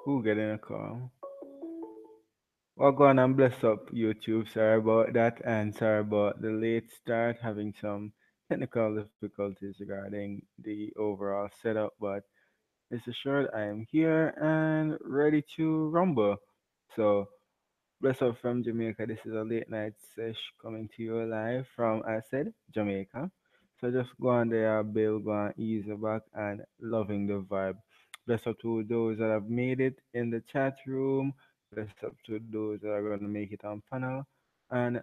Who getting a call? Well, go on and bless up YouTube. Sorry about that, and sorry about the late start, having some technical difficulties regarding the overall setup. But rest assured, I am here and ready to rumble. So, bless up from Jamaica. This is a late night sesh coming to you live from, I said, Jamaica. So just go on there, Bill, go on, ease your back, and loving the vibe. Bless up to those that have made it in the chat room. Bless up to those that are going to make it on panel. And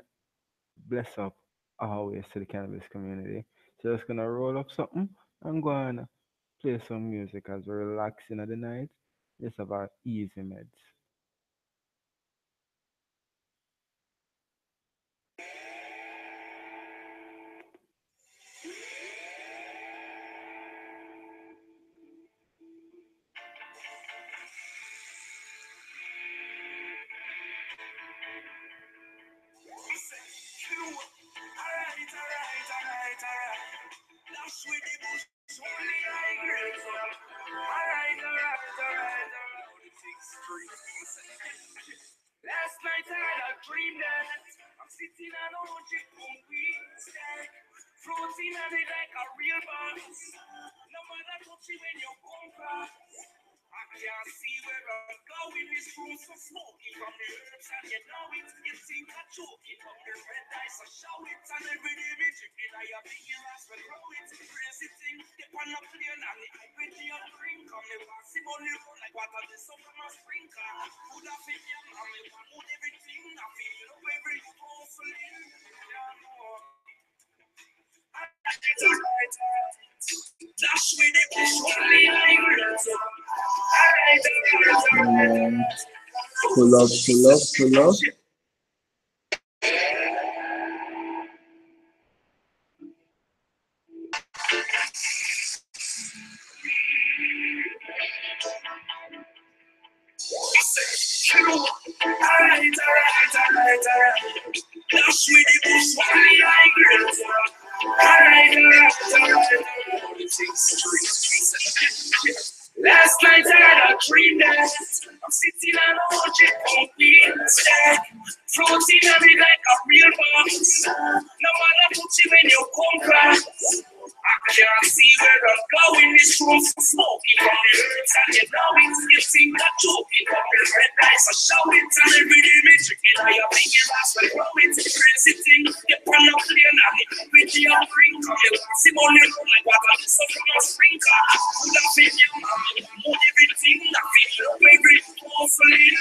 bless up always to the cannabis community. So just going to roll up something and go on play some music as we're relaxing at the night. It's about easy meds. Last night I had a dream that I'm sitting on a hundred pound weed stack, floating on it like a real boss. No matter what you when you come back, I can't see where I'm going. This room's so smoky from the herbs and you know it. You think I'm joking from the red eyes, so show it. And every day me chicken, I have big ass for grow it. Crazy thing, they pan up clear and the I bet you a drink. Come me pass him on the road like water the sun from a sprinkler. Would have been young, and me want mood everything. I feel up every hustling. Yeah, no. That's when they push only like Pull up, pull up, pull up. Alright. That's when they push only like alright. Last night I had a dream that I'm sitting on a hundred pound weed stack, floating on it like a real boss. No matter what you when you come back, I can't see where I'm going. This room's so smoky from the herbs and you know it. You think I'm joking from the red lights, I show it. And every day me drinking, I have big ass for grow it. Crazy thing, you pan up clear now. With the drink, come you see money like water, the sun from a sprinkler. Would have been your mama, mood everything, I feel up every hustling.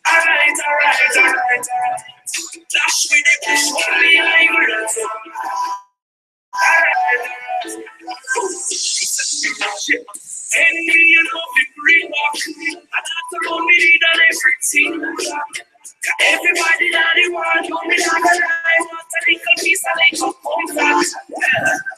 Alright. That's when they push only like girls. Ten million of the green walk, and that's around me and everything. Everybody that they want, you me not gonna lie, want a little piece of little comfort.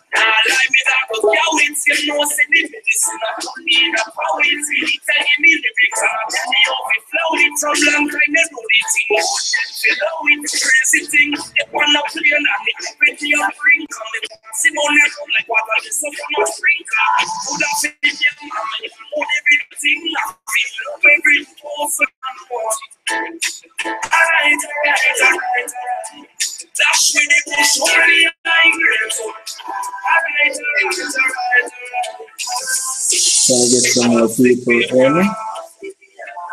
Nah, like me that go yeah, it's you know, say the medicine, I don't need a power, it's really telling me lyrics, and I tell me how we flow it from long time, there's no eating. Below it, crazy thing, they want to play and I bet you a drink, come the see money run like water, the sun from a sprinkler. Would have been your mama, you know everything, I feel up every person and what. Alright. That's when they push only like girls. Alright. Trying to get some more people in.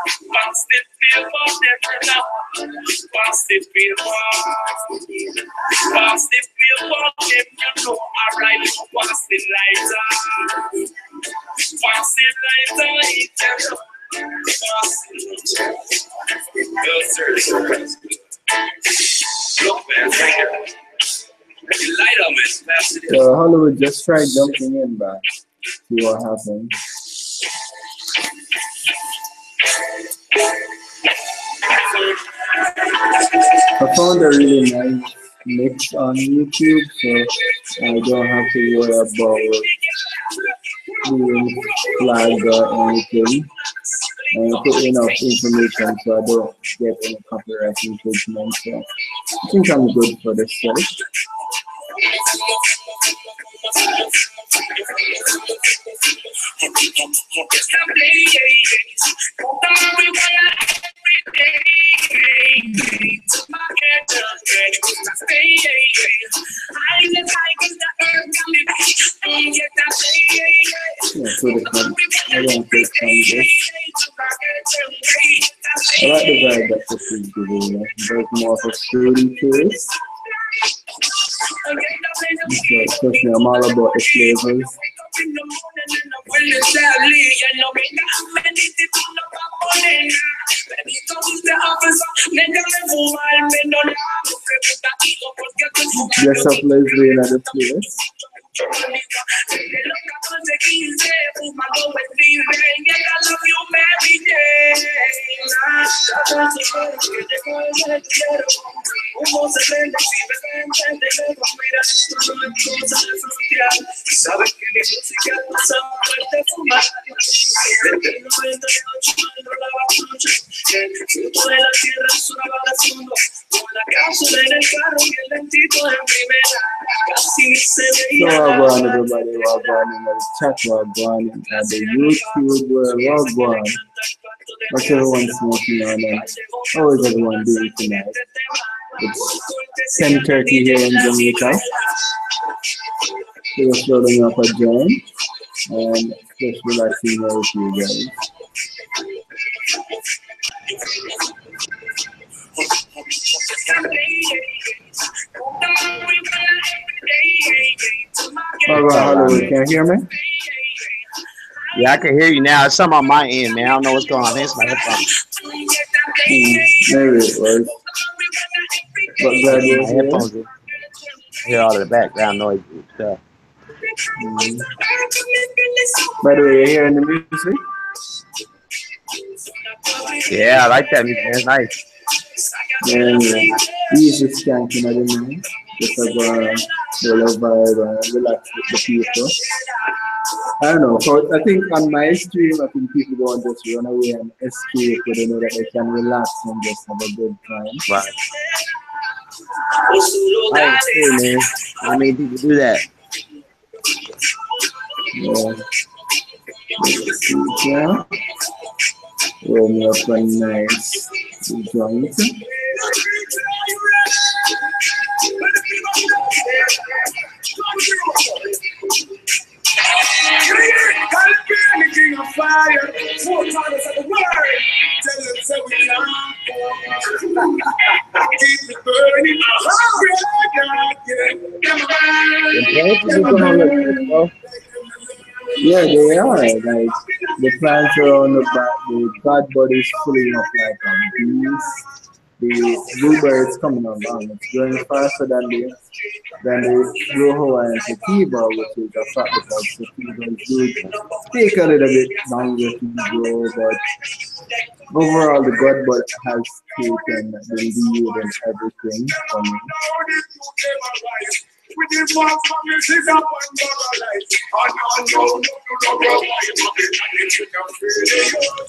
Pass the paper, pass the paper, pass the paper, them you know, alright, pass the lighter, pass the lighter, it you know, pass the lighter. Look, man, the lighter, man, pass it. Hollywood, just try jumping in back. See what happens. I found a really nice mix on YouTube, so I don't have to worry about being flagged or anything. And I put enough information so I don't get any copyright infringement. So I think I'm good for this search. Yeah, so the fun. I don't take fun this. I like the vibe that this is giving. There's more of a fruity taste. So especially I'm all about the flavors. Dress up lesbian at the place. So wagwan everybody, wagwan in the chat, wagwan in the YouTube world, wagwan. What's everyone smoking on and how is everyone doing tonight? It's 10:30 here in Jamaica. So just loading up a joint and just relaxing here with you guys. Wagwan Hollywood, can you hear me? Yeah, I can hear you now. It's something on my end, man. I don't know what's going on. I think it's my headphones. Maybe it was. But glad you're My here. headphones. I hear all of the background noise and stuff. By the way, you're hearing the music? Yeah, I like that music, man. It's nice. And easy skanking at the night. Just like the vibe and relax with the people. I don't know. So I think on my stream, I think people go and just run away and escape, but they know that they can relax and just have a good time. Right. Nice too, man. How many people do that? Yeah. Yeah. Roll me up a nice joint. Yeah, they are. Like the plants around the back, the god body is fully up like bees. The blueberries coming along. It's growing faster than the rojo and sativa, which is a fact because sativa do take a little bit longer to grow, but overall the god body has taken the lead and everything from me.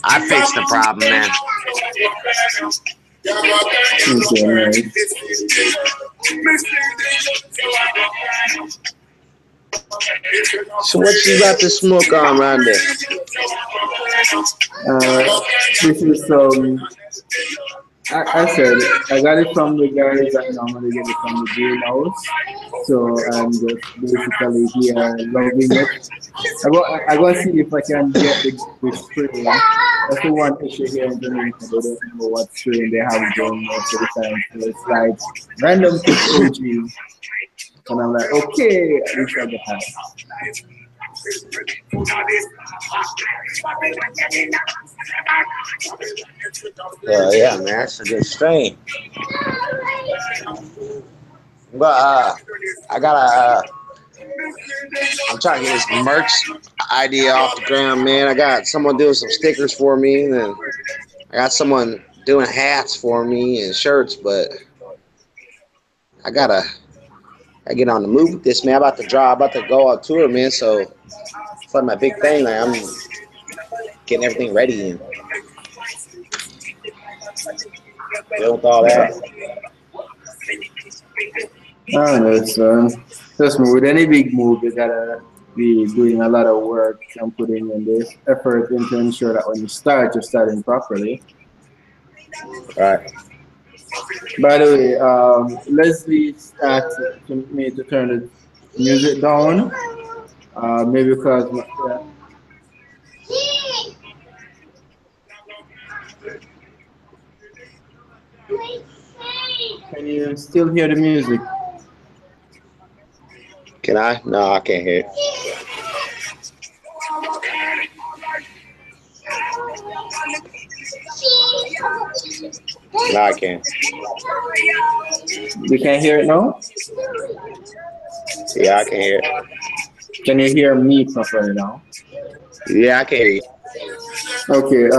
I fixed the problem, man. Okay, nice. So what you got to smoke on around there? This is I said I got it from the guys that normally get it from the greenhouse. So I'm just basically here loving it. I go see if I can get the strain. That's the one issue here in Jamaica. They don't know what strain they have going most of the time. So it's like random pick OG. And I'm like, okay, we shall get that. Yeah, man, that's a good strain. But I'm trying to get this merch idea off the ground, man. I got someone doing some stickers for me, and then I got someone doing hats for me and shirts, but I gotta get on the move with this, man. I'm about to go on tour, man. So it's like my big thing. Like I'm getting everything ready and deal with all that. I don't know, so trust me, with any big move, you gotta we doing a lot of work and putting in this effort into ensure that when you start, you're starting properly. Right. By the way, Leslie asked me to turn the music down. Maybe because yeah. Can you still hear the music? Can I? No, I can't hear it. No, I can't. You can hear it now? Yeah, I can hear it. Can you hear me properly now? Yeah, I can hear you. Okay,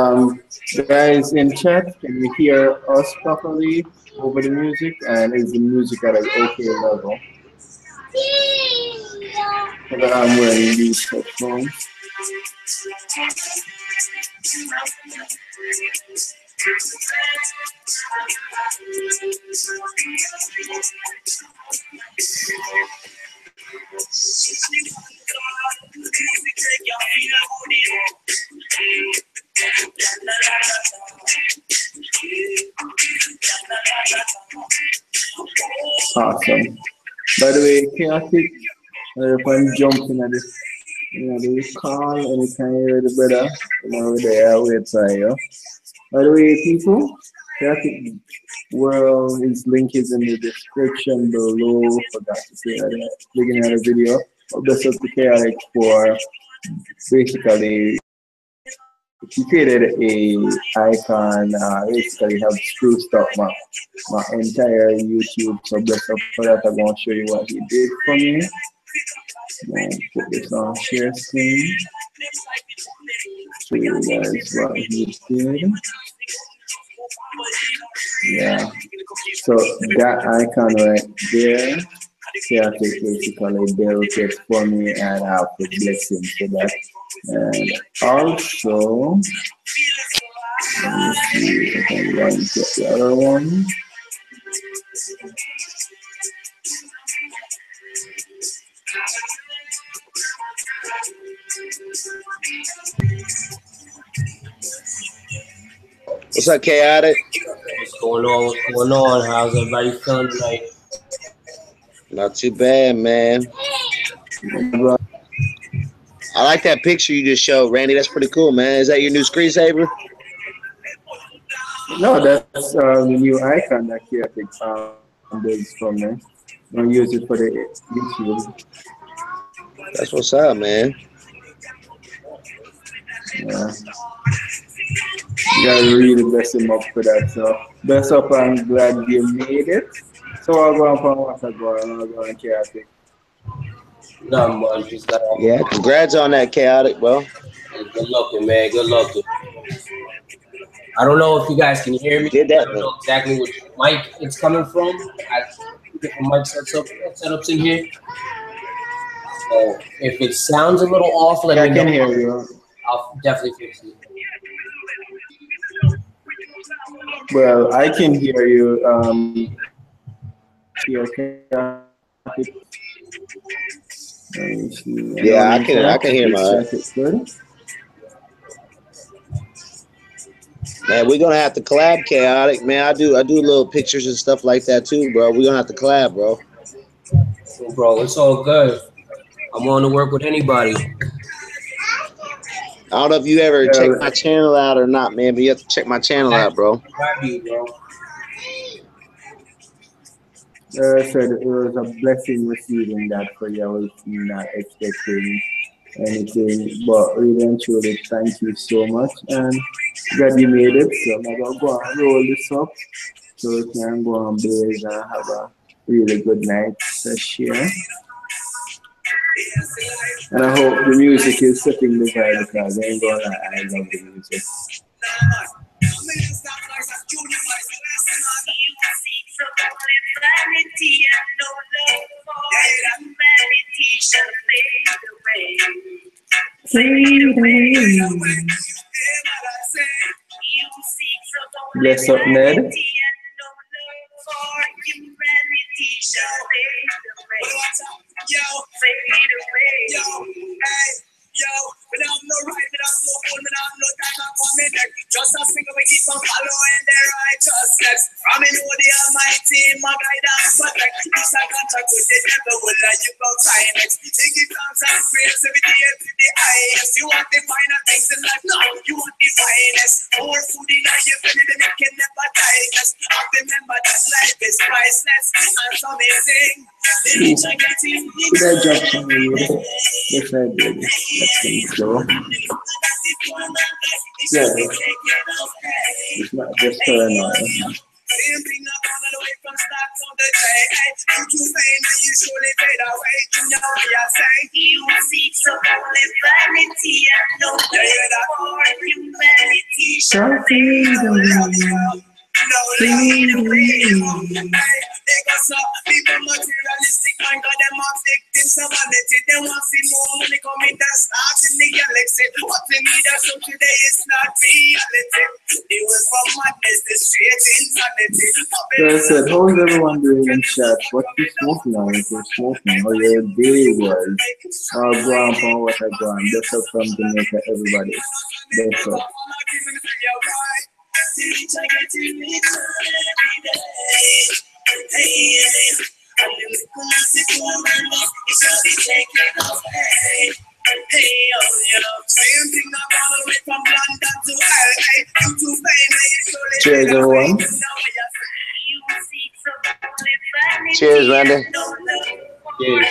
guys in chat, can you hear us properly over the music? And is the music at an okay level? Because I'm wearing these headphones. Awesome. By the way, chaotic, if I'm jumping at this, the call anytime you're the brother, there, wait for you. By the way, people, chaotic world, his link is in the description below. Forgot to say that at the beginning of the video. Best of the chaotic for basically he created a icon, basically helped spruce up my entire YouTube. So best of for that, I'm gonna show you what he did for me. And put this on share screen. Show you guys what he did. Yeah. So that icon right there, Chaotic basically built it for me and I have to bless him for that. And also, let me see if I can run get the other one. What's up, Chaotic? What's going on? What's going on? How's everybody feeling tonight? Not too bad, man. I like that picture you just showed, Randy. That's pretty cool, man. Is that your new screensaver? No, that's the new icon that Chaotic does for me. I'm gonna use it for the YouTube. That's what's up, man. Yeah. You gotta really bless him up for that. So bless up, I'm glad you made it. So I'll go on what I go and I'll go on Chaotic. Not much. Just got Yeah, congrats on that, Chaotic, bro. good looking, man. Good looking. I don't know if you guys can hear You me. did I that, don't man. know exactly which mic it's coming from. I have two different mic setups in here. So if it sounds a little off, let Yeah, I me can know. hear you. I'll definitely fix it. Well, I can hear you. Here, Chaotic. Let me see. Yeah, Anyone in I chat? can hear Please my check it good. man. We're gonna have to collab, Chaotic, man. I do little pictures and stuff like that too, bro. We're gonna have to collab, bro. So, bro, it's all good. I'm willing to work with anybody. I don't know if you ever check Well, my channel out or not, man, but you have to check my channel out, bro. Grab you, bro. said it was a blessing receiving that for you. I was not expecting anything, but really and truly, thank you so much. And glad you made it. So I'm gonna go and roll this up so we can go on blaze and have a really good night here. And I hope the music is setting the vibe because I ain't gonna lie, I love the music. Bless up, Ned. the devil will let you go silence. Take it comes and praise every day to the highest. You want the final things in life, no, you want the finest. More food in your belly than it can never digest. I remember that life is priceless and so amazing. Could I drop some in here? Yes, I did. I think so. Yeah, it's not just paranoia. Same thing I'm coming away from start on the day. You too vain and you surely fade away. You know what I say? You seek so only vanity and no pleasure for humanity. So freedom. No lead away. They got some people materialistic mind, got them up victims of vanity. They want to see more money coming down stars in the galaxy. What they need us so today is not reality. It was from madness to straight insanity. So I said, how's everyone doing in chat? What you smoking on? If you're smoking, how your day was? Go on for what I go on. Best up from Jamaica, everybody. Best up. Cheers, everyone. Cheers, Randy. Cheers.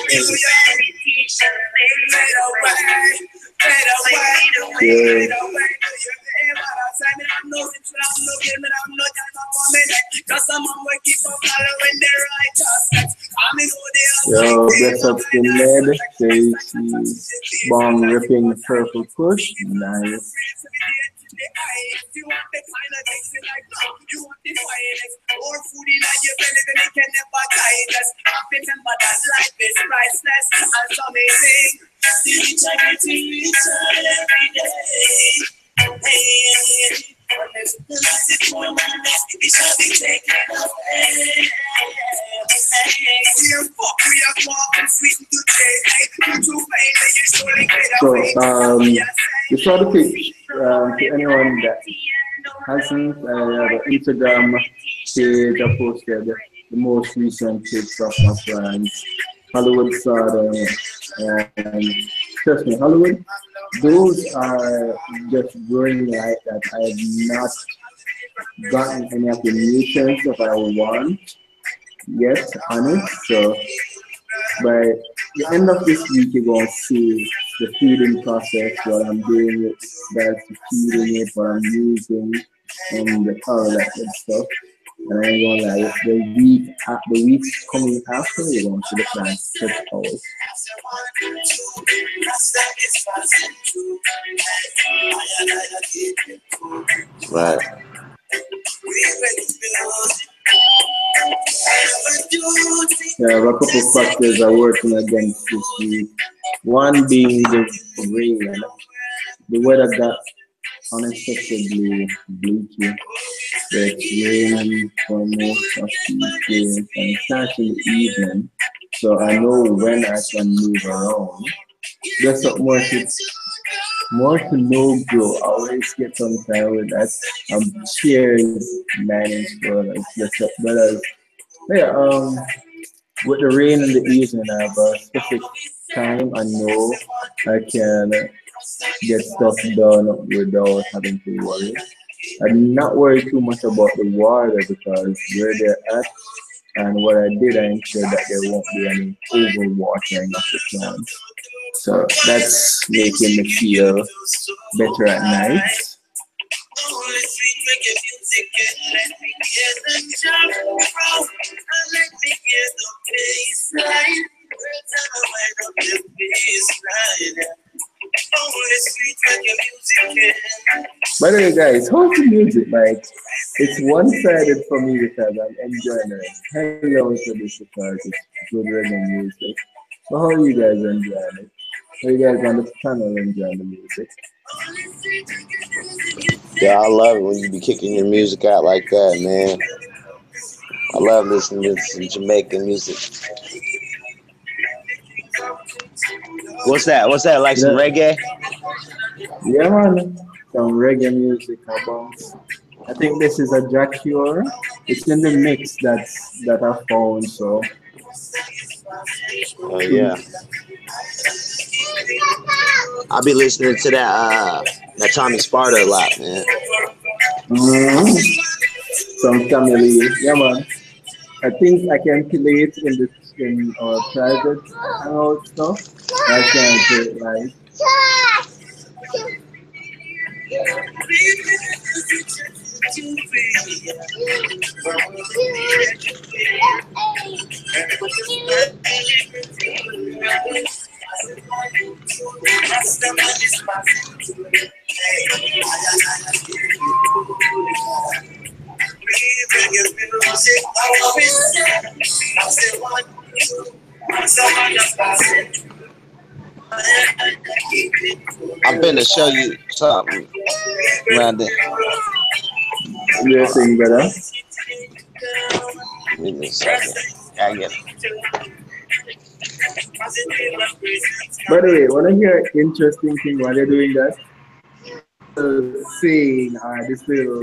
Cheers. Yo, bless up to Ned. Stacy Bong ripping purple push. Nice. You want the kind of things you like, no, you want the finest. More food in your belly than it can never digest. Remember that life is priceless and so amazing. The integrity return every day. Hey, the last is more than that, it shall be taken away. Fuck, we have walked sweet today. You too vain that you surely get away. Before the pick, to anyone that hasn't, the Instagram page I posted the most recent pics of my friends, Hollywood Southern, and trust me, Hollywood, those are just growing like that. I have not gotten any of the nutrients that I want yet on it. So by the end of this week, you're going to see the feeding process, what I'm doing with that's feeding it, what I'm using, and all that good stuff. And I ain't gonna lie, the weeks coming after, you're going to see the plant take out. Right. Yeah, I have a couple of factors are working against this week. One being the rain. The weather got unexpectedly bleaky. It's raining for most of the day and it starts in the evening. So I know when I can move around. Just more to no grow. I always get some time with that. Cheers, manage for just up brothers. Yeah, with the rain in the evening, I have a specific time I know I can get stuff done without having to worry. I'm not worried too much about the water because where they're at and what I did, I ensured that there won't be any overwatering of the plants. So that's making me feel better at night. By the way, guys, how's the music? Like, it's one-sided for me because I'm enjoying it. Hello to this because it's good reggae music. So how are you guys enjoying it? How you guys on the channel enjoying the music? Yeah, I love it when you be kicking your music out like that, man. I love listening to some Jamaican music. What's that? What's that? Like some reggae? Yeah, man. Some reggae music about. I think this is a Jack Cure. It's in the mix that I found. So Oh yeah, I'll be listening to that Tommy Sparta a lot, man. Some family. Yeah, man. I think I can play it in our private hangout stuff. I can play it live. I'm finna show you something, Randy. You think better? Give me a second. I get it. By the way, wanna hear an interesting thing while they're doing that? Saying this little,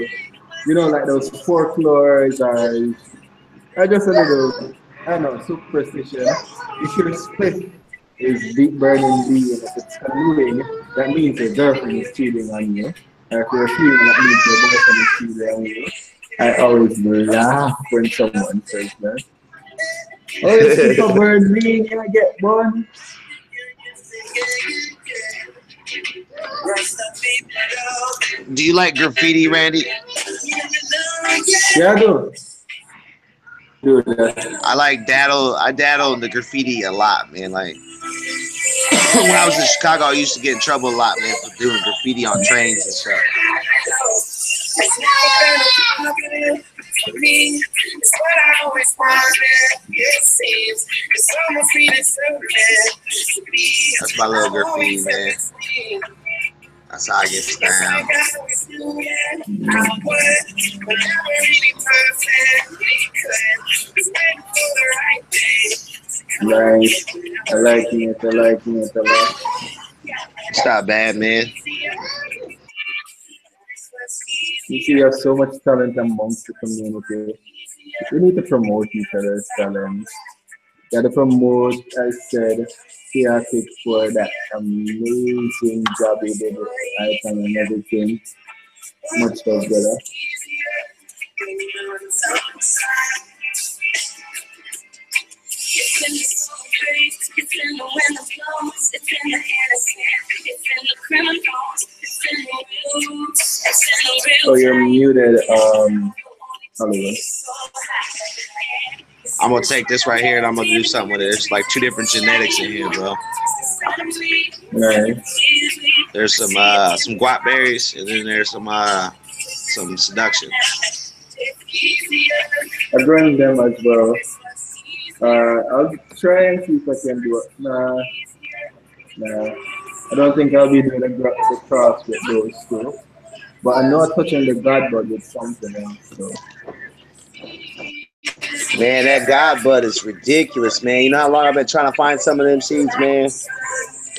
like those folklores are just a little, I don't know, superstition. If your split is deep burning D and if it's canoeing, that means your girlfriend is cheating on you. Or if you're a female, that means your boyfriend is cheating on you. I always laugh when someone says that. Oh, you stick a burn ring and I get one. Do you like graffiti, Randy? Yeah, I do. Do that. I like daddle. I daddle in the graffiti a lot, man. Like when I was in Chicago, I used to get in trouble a lot, man, for doing graffiti on trains and stuff. That's my little graffiti, man. That's how I get down. Nice. I liking it. I liking it a lot. It's not bad, man. You see, we have so much talent amongst the community. We need to promote each other's talents. Gotta promote, I said, KAOTIC for that amazing job he did with Icon and everything. Much love, brother. Oh, you're muted, Oliver. I'm gonna take this right here and I'm gonna do something with it. There's like two different genetics in here, bro. Nice. There's some guap berries and then there's some seduction. I'm growing them as well. I'll try and see if I can do it. Nah. I don't think I'll be doing the cross with those two. But I know touching the God bud with something else. So. Man, that God bud is ridiculous, man. You know how long I've been trying to find some of them seeds, man?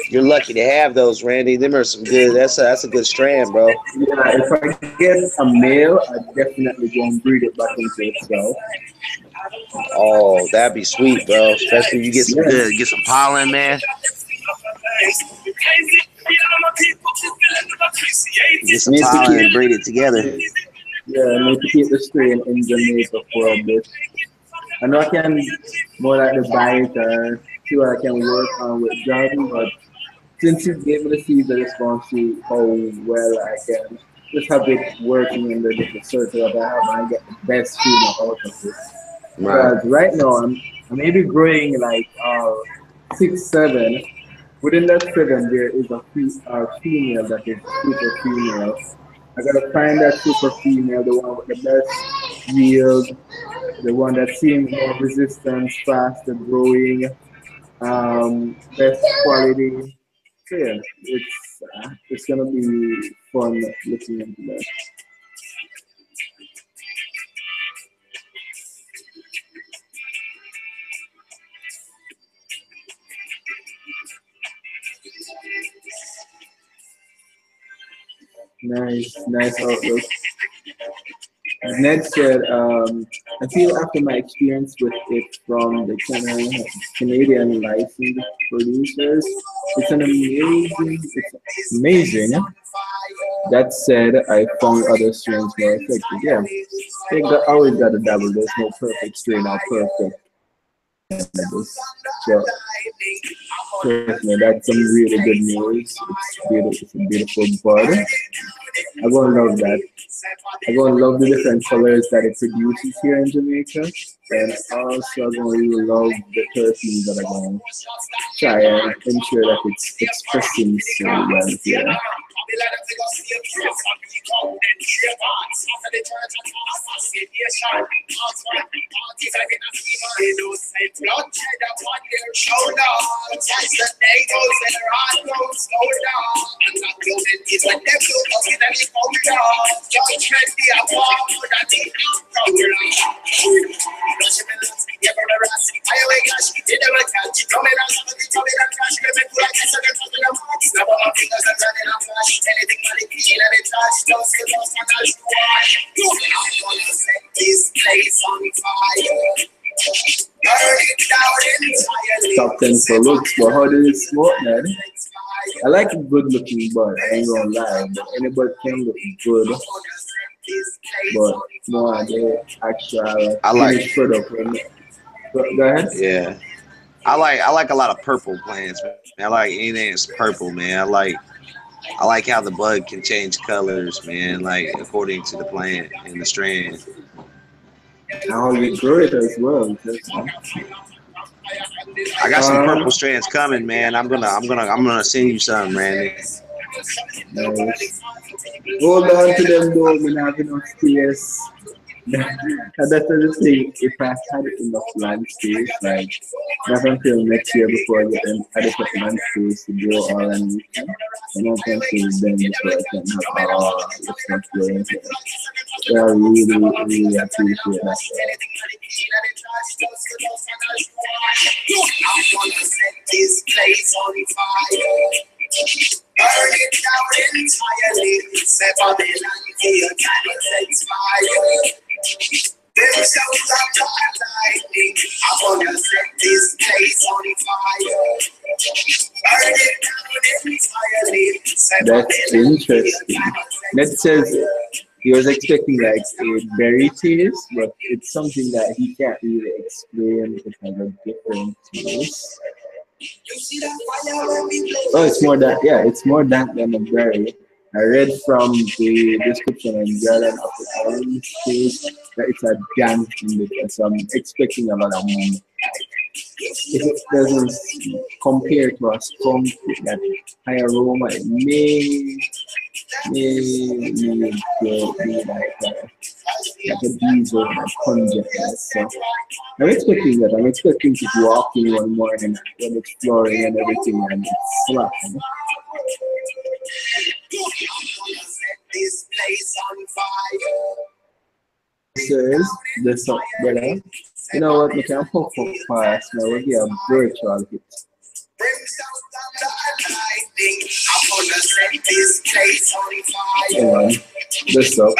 You're lucky to have those, Randy. Them are some good. That's a good strand, bro. Yeah, if I get a male, I definitely go and breed it back into itself. Oh, that'd be sweet, bro. Especially if you get some good, get some pollen, man. Get some pollen and breed it together. Yeah, I need to keep the strain in Jamaica for a bit. I know I can more like the bite or see what I can work on with Jordan, but since you gave me the seeds, I just want to see how well I can just have it working in the different circle that I have and get the best feeling out of it. Right. Because right now I'm maybe growing like 6, 7. Within that 7, there is a female that is super female. I gotta find that super female, the one with the best yield, the one that seems more resistance, faster growing, best quality. So yeah, it's gonna be fun looking into that. Nice outlook. Ned said, I feel after my experience with it from the Canadian licensed producers, it's amazing. That said, I found other strains more effective. Yeah, always got to dabble. There's no perfect strain or perfect cannabis. So, trust me, that's some really good news. It's beautiful. It's a beautiful bud. I'm gonna love that. I'm gonna love the different colors that it produces here in Jamaica, and also I'm gonna really love the perfumes that I'm gonna try and ensure that it's expressing so well here. Top 10 for looks, but how does it smoke, man? I like a good looking bud, I ain't gonna lie, but anybody can look good, but more the actual I like, finished product. Go ahead. yeah. I like a lot of purple plants, man. I like anything that's purple, man. I like how the bud can change colors, man, like according to the plant and the strand. How you grow it as well. I got some Um, purple strands coming, man. I'm gonna send you some, Randy. nice. Hold on to them though, we have enough space. And that's the thing, if I had enough land space, like not until next year before I get adequate land space to grow all and weekend, and not until then before I can have all the stuff going here. So I really appreciate that. Burn it down entirely. Set on the land for your candle takes fire. Them sounds of lightning. I wanna set this place on fire. Burn it down entirely. That's interesting. That says he was expecting like a berry taste, but it's something that he can't really explain. It has a different taste. Oh, it's more that, yeah, it's more that than a berry. I read from the description and Garden of the Orange stage that it's a dank indica, so I'm expecting a lot of money. If it doesn't compare to a skunk with that high aroma, it may need to be like a diesel and pungent. So I'm expecting that. I'm expecting to walk in one morning when exploring and everything and it's slap. This place on fire. Says this up, brother. You know what? We can pop up fast now. We'll get a virtual hit. Yeah, this up.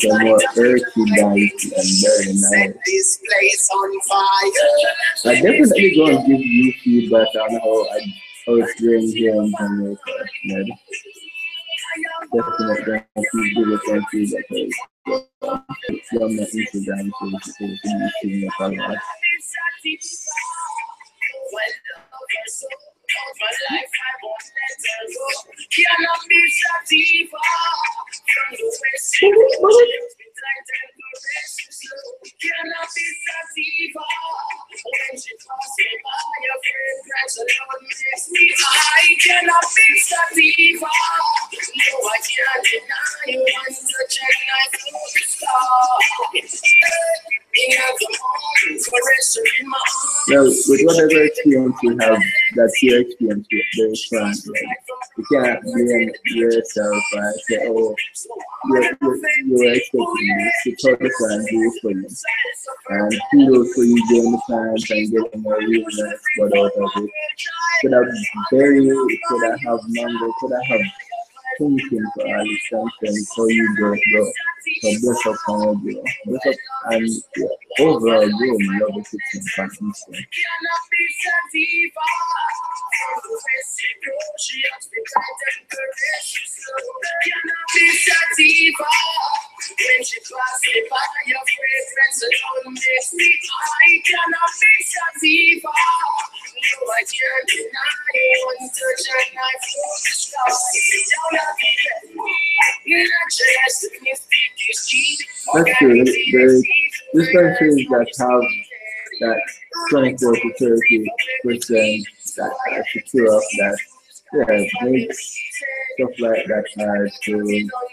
The more earthy dance and very nice. I definitely going to give you feedback on how it's going here in Jamaica. Ned. Definitely going to give it some feedback. From the Instagram page, so you can be seeing it a lot. Well, with whatever experience you have, that's your experience with the restaurant. Like, you cannot blame yourself and say, oh, you were expecting this to try and do it for you. And kudos for you doing the plans and getting a real nice spot out of it. Could have berry, could have mango, could have thinking for all this content for you guys, bro. So bless up on you, bro. Bless up and yeah, overall, bro, my love is 16 consistent. When she passes by your fragrance alone makes me I cannot be sativa. No, I can't deny one touch and I feel the sky. Down at the end, not just in your feet. That's true. There's countries that have that 24 to 30% that are secure of that. Yeah, it makes stuff like that hard to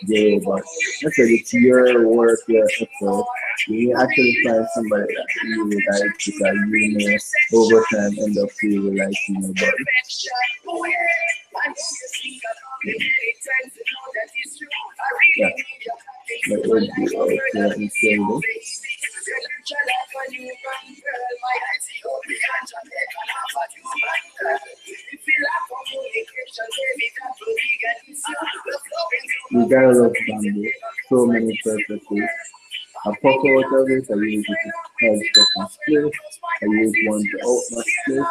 do, but I said it's your work, your effort. You may actually find somebody that you really like because you may over time end up really liking your body. Yeah, that would be okay and stable. You gotta love bamboo. So many purposes. I pop out of it, I use it to help stuff and split. I use one to out my split.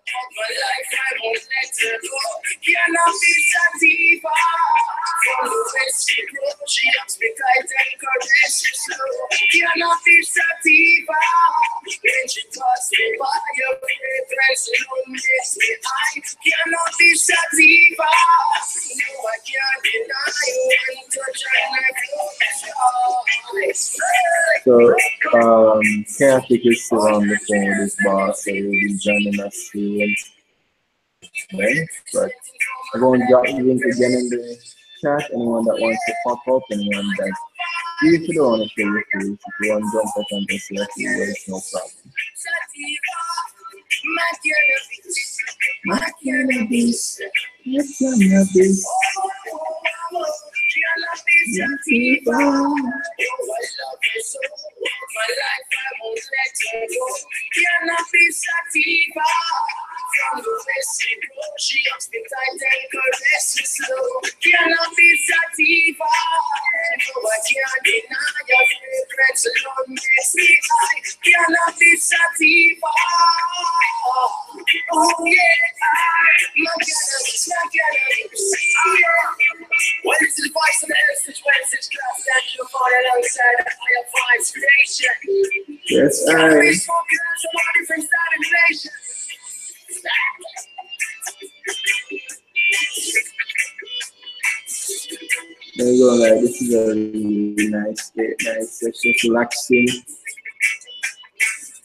My life, I won't let her go. Cannot be sativa. From the west she grows, she helps me tight and caress you slow. Cannot be sativa. When she passes me by, your fragrance alone makes me high. Cannot be sativa. No, I can't deny one touch and I feel so, KAOTIC is still on the phone with his boss, so he'll be joining us soon. Right? But I'm going to drop the link again in the chat. Anyone that wants to pop up, anyone that even if you don't want to share your face, if you want to jump up and just let you work, no problem. my cannabis. Yes, cannabis. Sativa. Oh, I love you so. My life, I won't let you go. Cannabis sativa. From the west she grows, she hugs me tight and caress me slow. Cannabis sativa. No, I can't deny your fragrance alone makes me high. Cannabis sativa. Oh yeah, my cannabis, my cannabis. Well, it's the voice of the heritage, message class that you'll find alongside the higher fine creation. Yes, Cannabis for class of all different style and relation. There you go, like this is a really nice session, relaxing.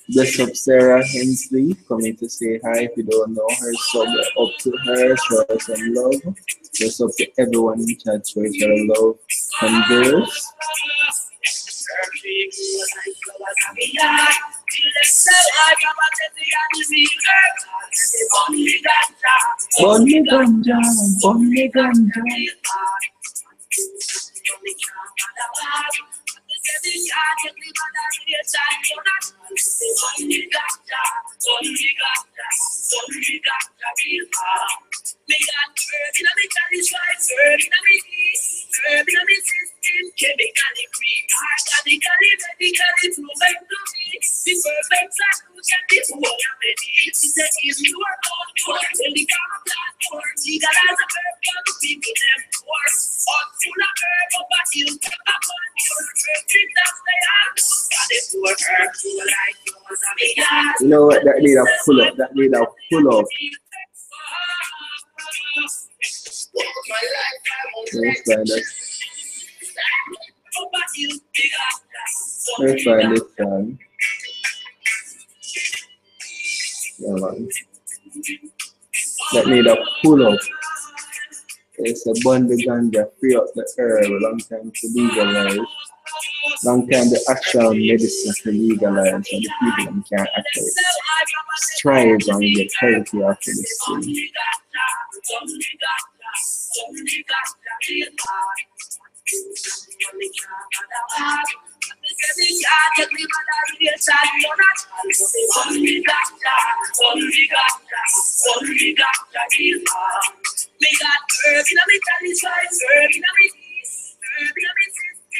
Bless up Sarah Hensley, coming to say hi. If you don't know her, so up to her, show her some love. Bless up to everyone in chat, show each other love and girls. Bonnie ganja, bonnie ganja. You know what? That need a pull up. That need a pull up. Let's find it. Let's find this one. Yeah, man. That need a pull up. It's a Pon Di Ganja, free up the herb, long time to legalize. long time the actual medicine to legalize and the people them can actually strive and get healthy after this thing.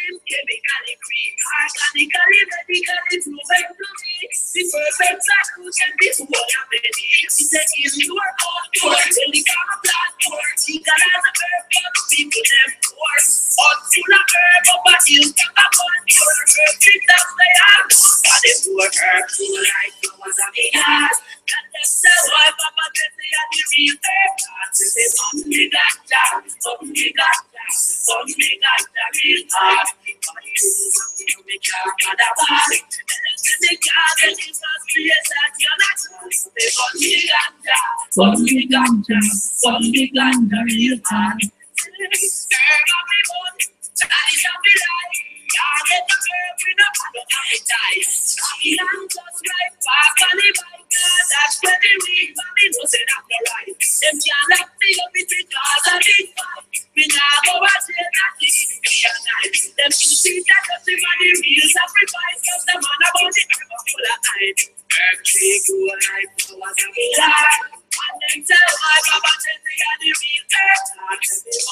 Chemically free, organically, medically proven to be the perfect solution. This is what I'm ready. We say in your own court, till the plant court, he can have a herb, people them poor. All full of herb, but he'll come up on your herb, treat them they are. But if you are herb, you like flowers of the heart. And that's why Papa says they are the real herb. Say they only got that, only got that, only got that real heart. That's when they read, but they know say that's the right. Them can't lock me up because I did fight. Me nah go and say that they didn't be a night. Them you see that the real sacrifice, cause the man about the earth full of iron. Earth take you alive, flowers of the light. And them tell my Papa says they are the real earth.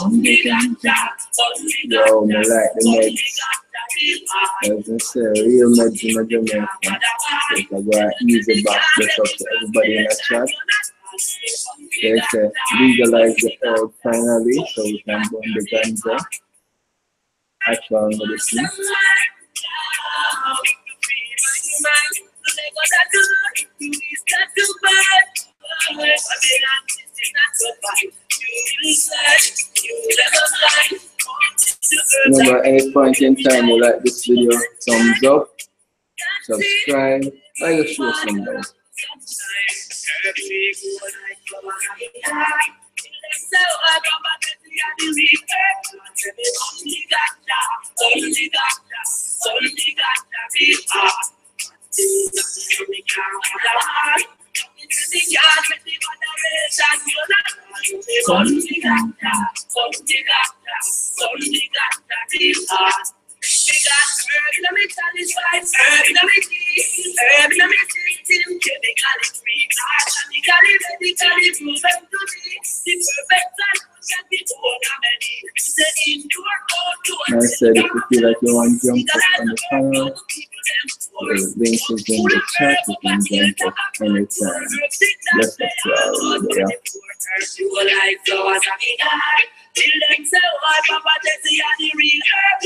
Only ganja, only ganja, Yo, me like the meds. As I say, real meds in the Jamaica. It's a very easy back just up to everybody in the chat. They say legalize the herb finally so we can burn the ganja. Actual medicine. Remember, at any point in time you like this video, thumbs up, subscribe, I just show some love. I said if you feel like you want to jump up on the channel, the link is in the chat, you can jump up anytime. Just up to our video. Till them say, oh, Papa, they are the real herb.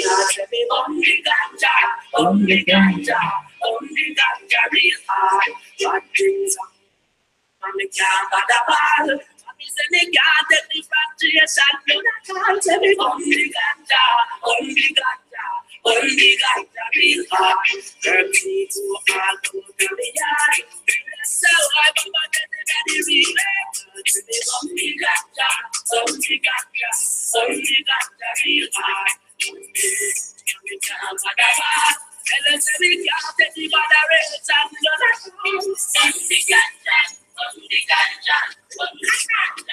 Only ganja, only ganja, only ganja, real hard. Bad things, and me can't bad a ball. Me say me can't take the frustration. You can't tell me only ganja, only ganja, only ganja, real hard. Herb me to all to the yard. So I Papa, they are the real herb. Only ganja, only ganja, only ganja, real hard. Me can't bad a ball. Tell us we can't take the moderation. You know, only ganja, only ganja, only ganja,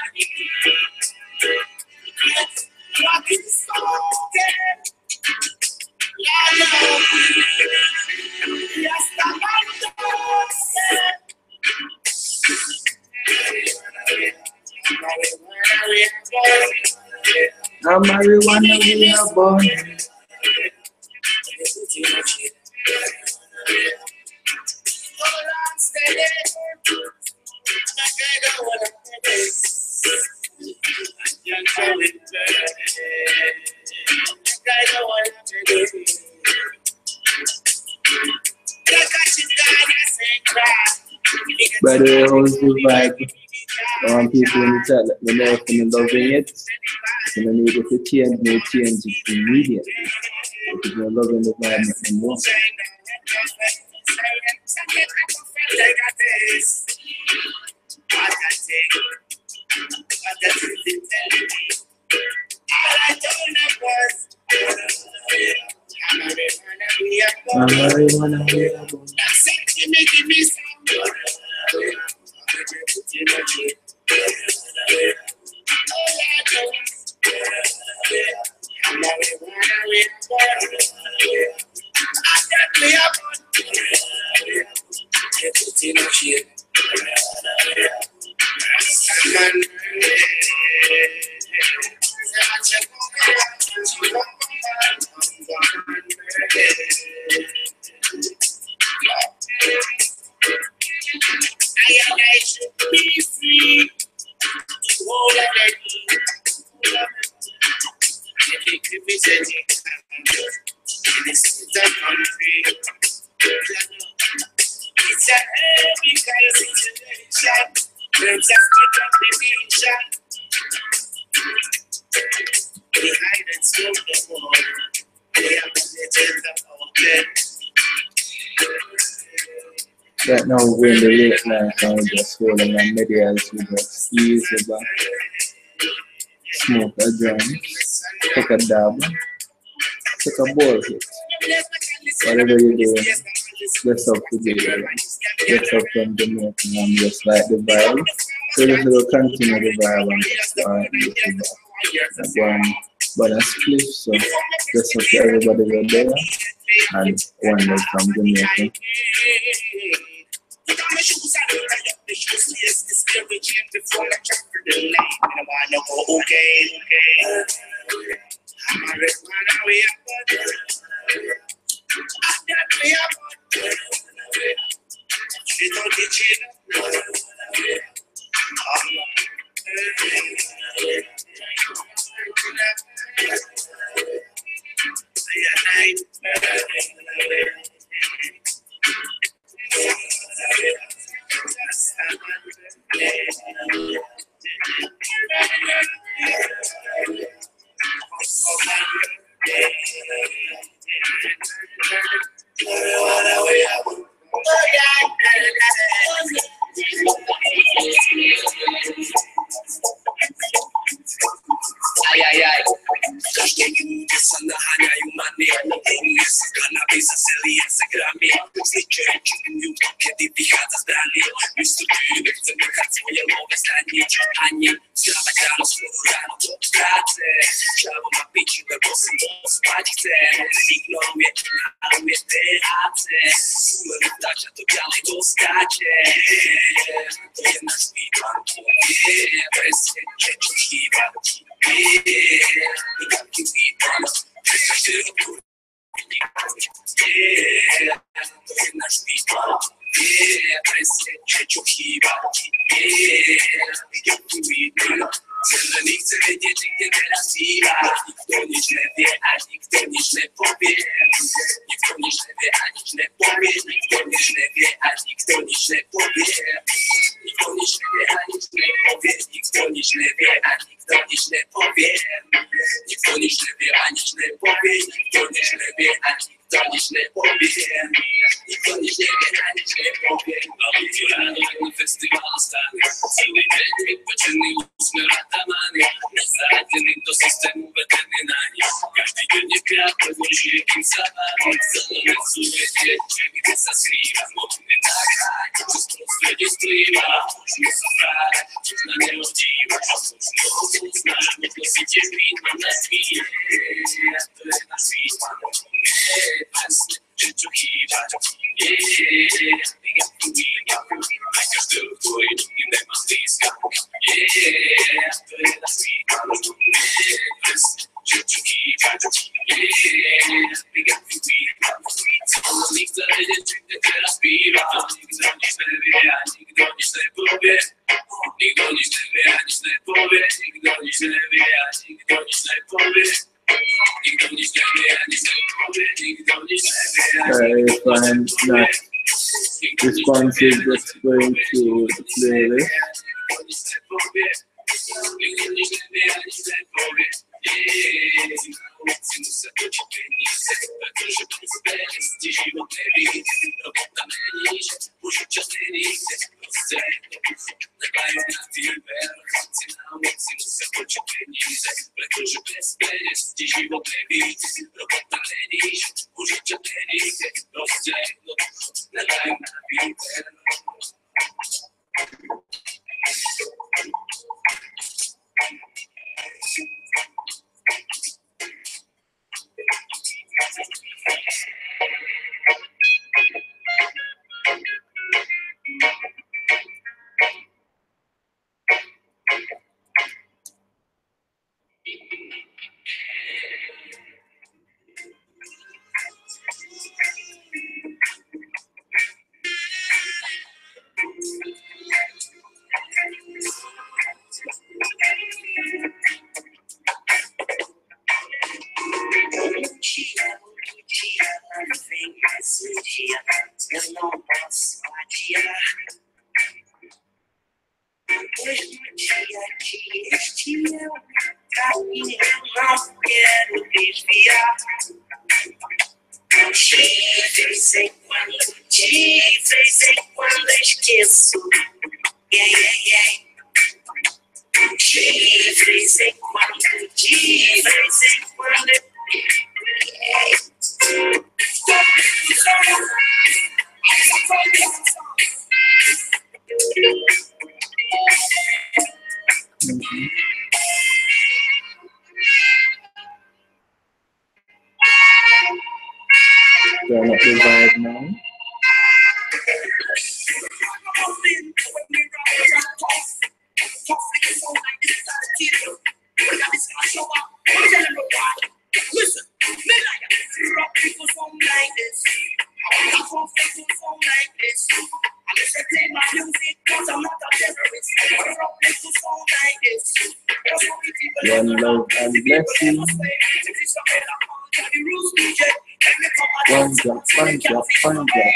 what is spoken? Yes, the man said. Now marijuana we are born. By the way, how's the vibe? People in the chat, let me know if you're loving it. If you need it to change, you change it immediately. If you're loving the vibe, let me know. marijuana we are born. Give me some. I should be free. Oh, it's a heavy kind of situation. Terms of condemnation. Behind and smoke the wall. They are the legends of our dead. Right now we're in the late night and we're just holding our medias, we just ease the back, smoke a joint, take a dab, take a ball hit. Whatever you do, just up to the just up from the milk and just like the vibe. So just will continue the vibe and just start with the one but a split, so just up to everybody over there and one that's from Jamaica. If I'm not responsive, just going to the playlist. Turn up the vibe now. One love and blessing. One drop, one drop, one drop.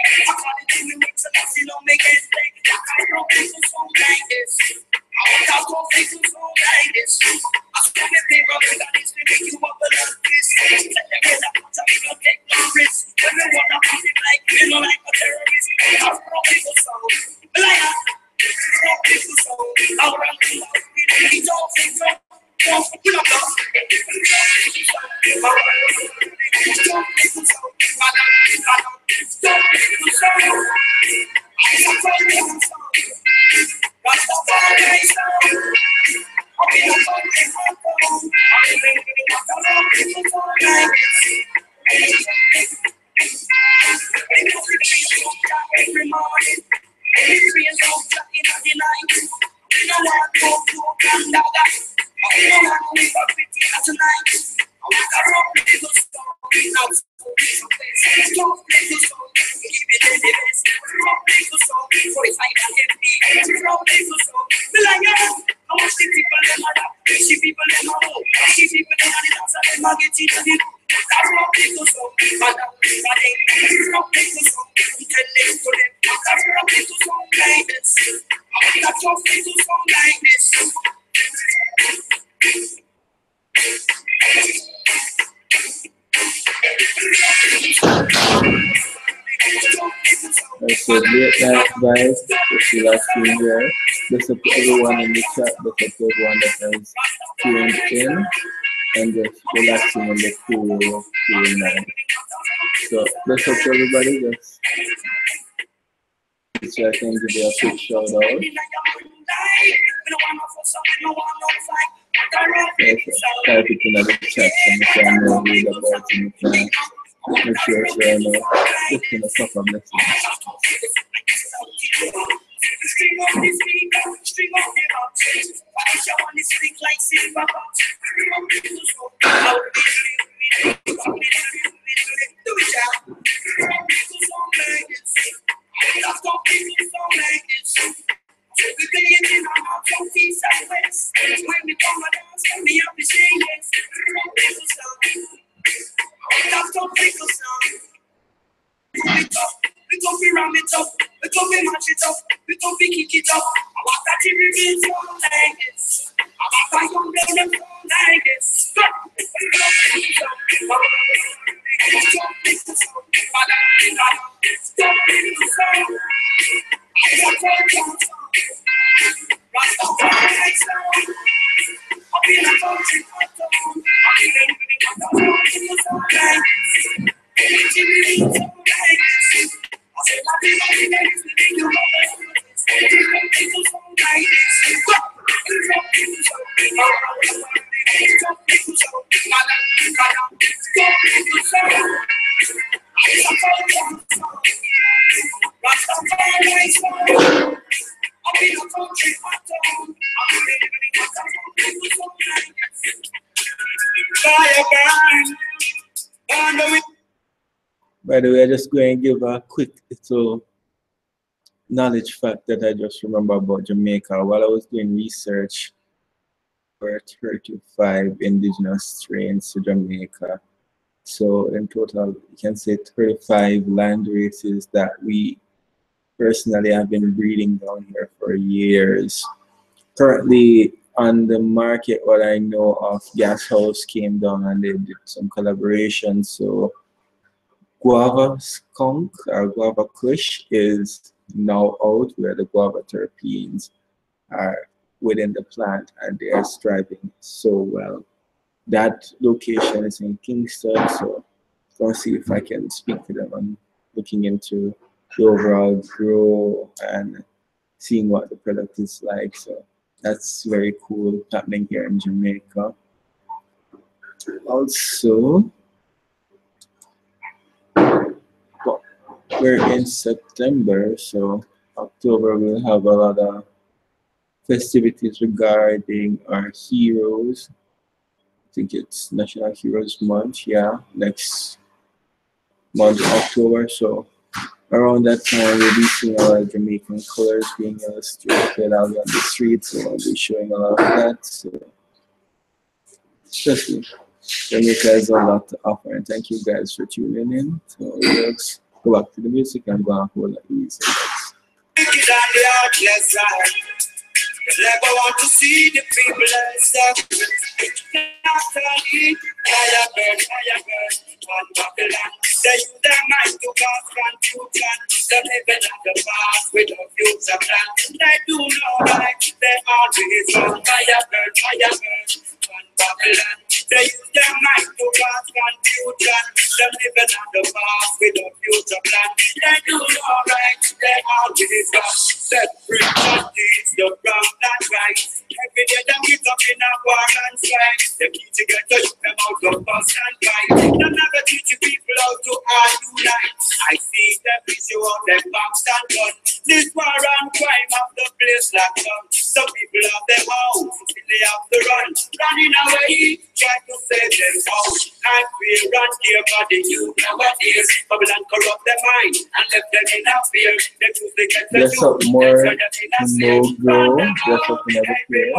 So late night vibes, if you like to here. Bless up to everyone in the chat, bless up to everyone that has tuned in and just relaxing on the cool night. So bless up to everybody, just so I can give you a quick shout out. Yes, type it in the chat and you can know who's about and you can make sure you know just in a proper blessing. By the way, I just going to give a quick little knowledge fact that I just remember about Jamaica. While I was doing research, there were 35 indigenous strains to Jamaica. So in total, you can say 35 land races that we personally have been breeding down here for years. Currently on the market, what I know of, Gas House came down and they did some collaboration. So Guava Skunk or Guava Kush is now out, where the guava terpenes are within the plant and they are striving so well. That location is in Kingston, so I'm going to see if I can speak to them. I'm looking into the overall grow and seeing what the product is like. So that's very cool happening here in Jamaica. Also, well, we're in September, so October we'll have a lot of festivities regarding our heroes. I think it's National Heroes Month, yeah, next month, October. So around that time, we'll be seeing a lot of Jamaican colors being illustrated out on the streets. So I'll be showing a lot of that. So trust me, Jamaica has a lot to offer. And thank you guys for tuning in. So let's go back to the music and go on hold that music. Never want to see the people suffering. Fire burn, on Babylon. They use their mind to cause confusion. They're living on the past with a future plan. They do not right, they always run. Fire burn, on Babylon. They use their mind to cause confusion. They're living on the past with a future plan. They do not right, they always run. Set free justice, the wrong, not right. Every day them get up in a war and strife. They keep together, you them out of fuss and fight. They never teach you people how to unite. I see them issue of them bombs and guns. This war and crime of the place locked down. Some people have their house, they have to run. Running away, try to save them house. And fear and care for the youth nowadays. Babylon corrupt their mind and left them in a fear. They choose to get the youth. More no go, just up another player.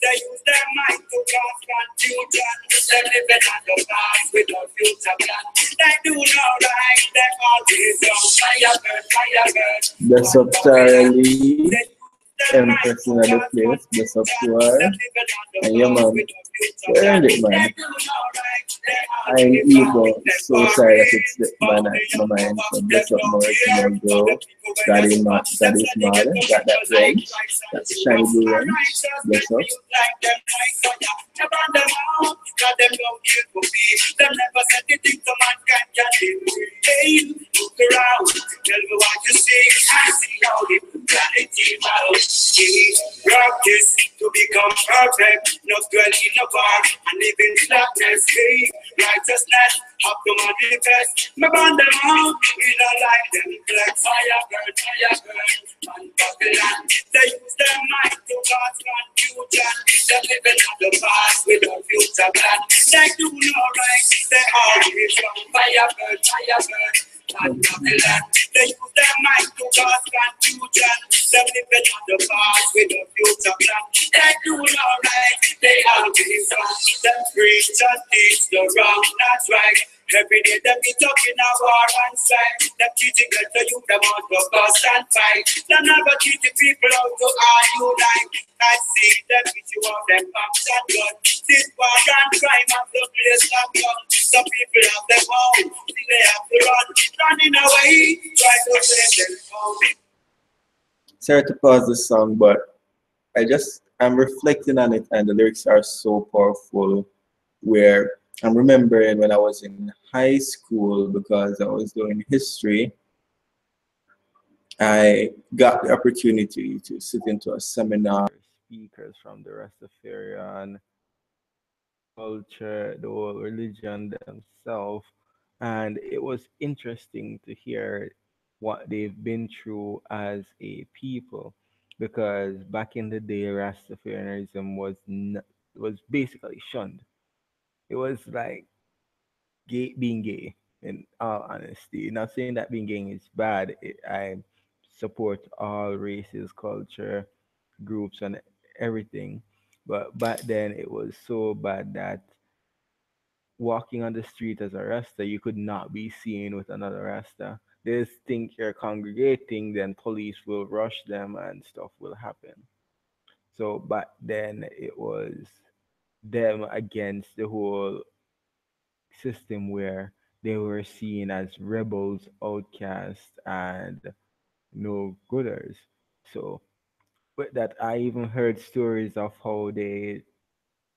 They use their mind to cause confusion. They live on the past with no future plan. They do no right, they always fire burn. That's up Charlie, Empress in the place, that's up to her. And yeah man, where is it man? I'm ego, so sorry that it's slipped my mind. So bless up more to go. That is mad, got that red, that's shiny blue one. Bless up. Them never said the things a man can live. Hey, look around, tell me what you see. I see how the reality follows. Practice to become perfect, not dwell in a bar and live in darkness. Hey, righteousness have to manifest. Me burn them out, we don't like them flex. Fire burn, man, Babylon. They use their mind to cause confusion. They're living on the past with no future plan. They do no right, they always wrong. Fire burn, man, Babylon. They use their mind to cause confusion. They're living on the past with no future plan. They do no right, they always wrong. Them preach and teach the wrong, that's right. Every day them be talking a war and strife. Them teaching girls to you them out for fuss and fight. They never teach the people how to unite. I see them issue of them bombs and guns. This war and crime of the place locked down. Some people have them home, they have to run. Running away, try to save them home. Sorry to pause the song, but I'm reflecting on it and the lyrics are so powerful where I'm remembering when I was in high school because I was doing history, I got the opportunity to sit into a seminar. Speakers from the Rastafarian culture, the whole religion themselves, and it was interesting to hear what they've been through as a people, because back in the day, Rastafarianism was basically shunned. It was like being gay. In all honesty, not saying that being gay is bad. I support all races, culture, groups, and everything. But back then, it was so bad that walking on the street as a Rasta, you could not be seen with another Rasta. They just think you're congregating, then police will rush them and stuff will happen. So back then, it was them against the whole system where they were seen as rebels, outcasts, and no gooders. So with that, I even heard stories of how they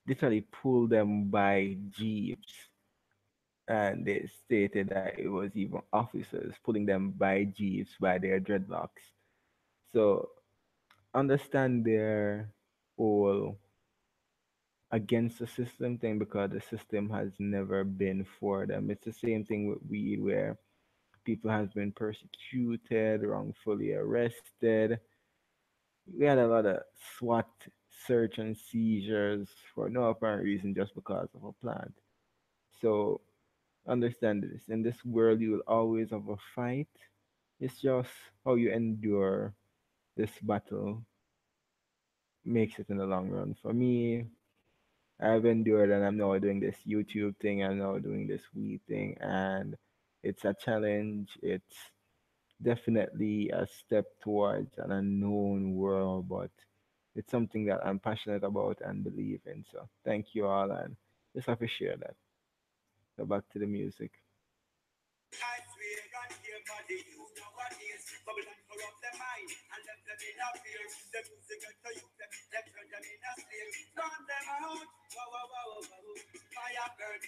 literally pulled them by jeeps, and they stated that it was even officers pulling them by jeeps by their dreadlocks. So understand their whole against the system thing, because the system has never been for them. It's the same thing with weed, where people has been persecuted, wrongfully arrested. We had a lot of SWAT search and seizures for no apparent reason, just because of a plant. So understand this. In this world, you will always have a fight. It's just how you endure this battle makes it in the long run. For me, I've endured, and I'm now doing this YouTube thing. I'm now doing this weed thing, and it's a challenge. It's definitely a step towards an unknown world, but it's something that I'm passionate about and believe in. So thank you all, and just have to share that. So back to the music. I swear on your body, you nowadays bubble and corrupt their mind and let them in a fear. The music get to you, them turn them in a slave. Burn them out, wow, wow, wow, wow. Fire burn,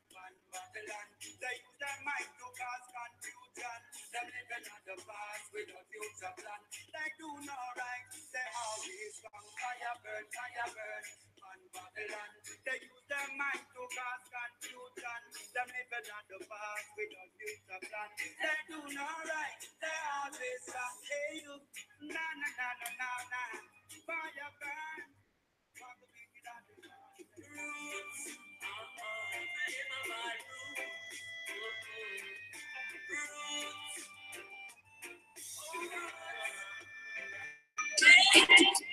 man, Babylon. They use their mind to cause confusion. Them living on the past with a future plan. They do no right, they always wrong. Fire burn, man, Babylon. They use their mind to cause confusion. Them living on the past with a future plan. They do no right, they always wrong. Hey you, na na na na na na. Fire burn, from the wicked and the wrong. Roots, in my roots.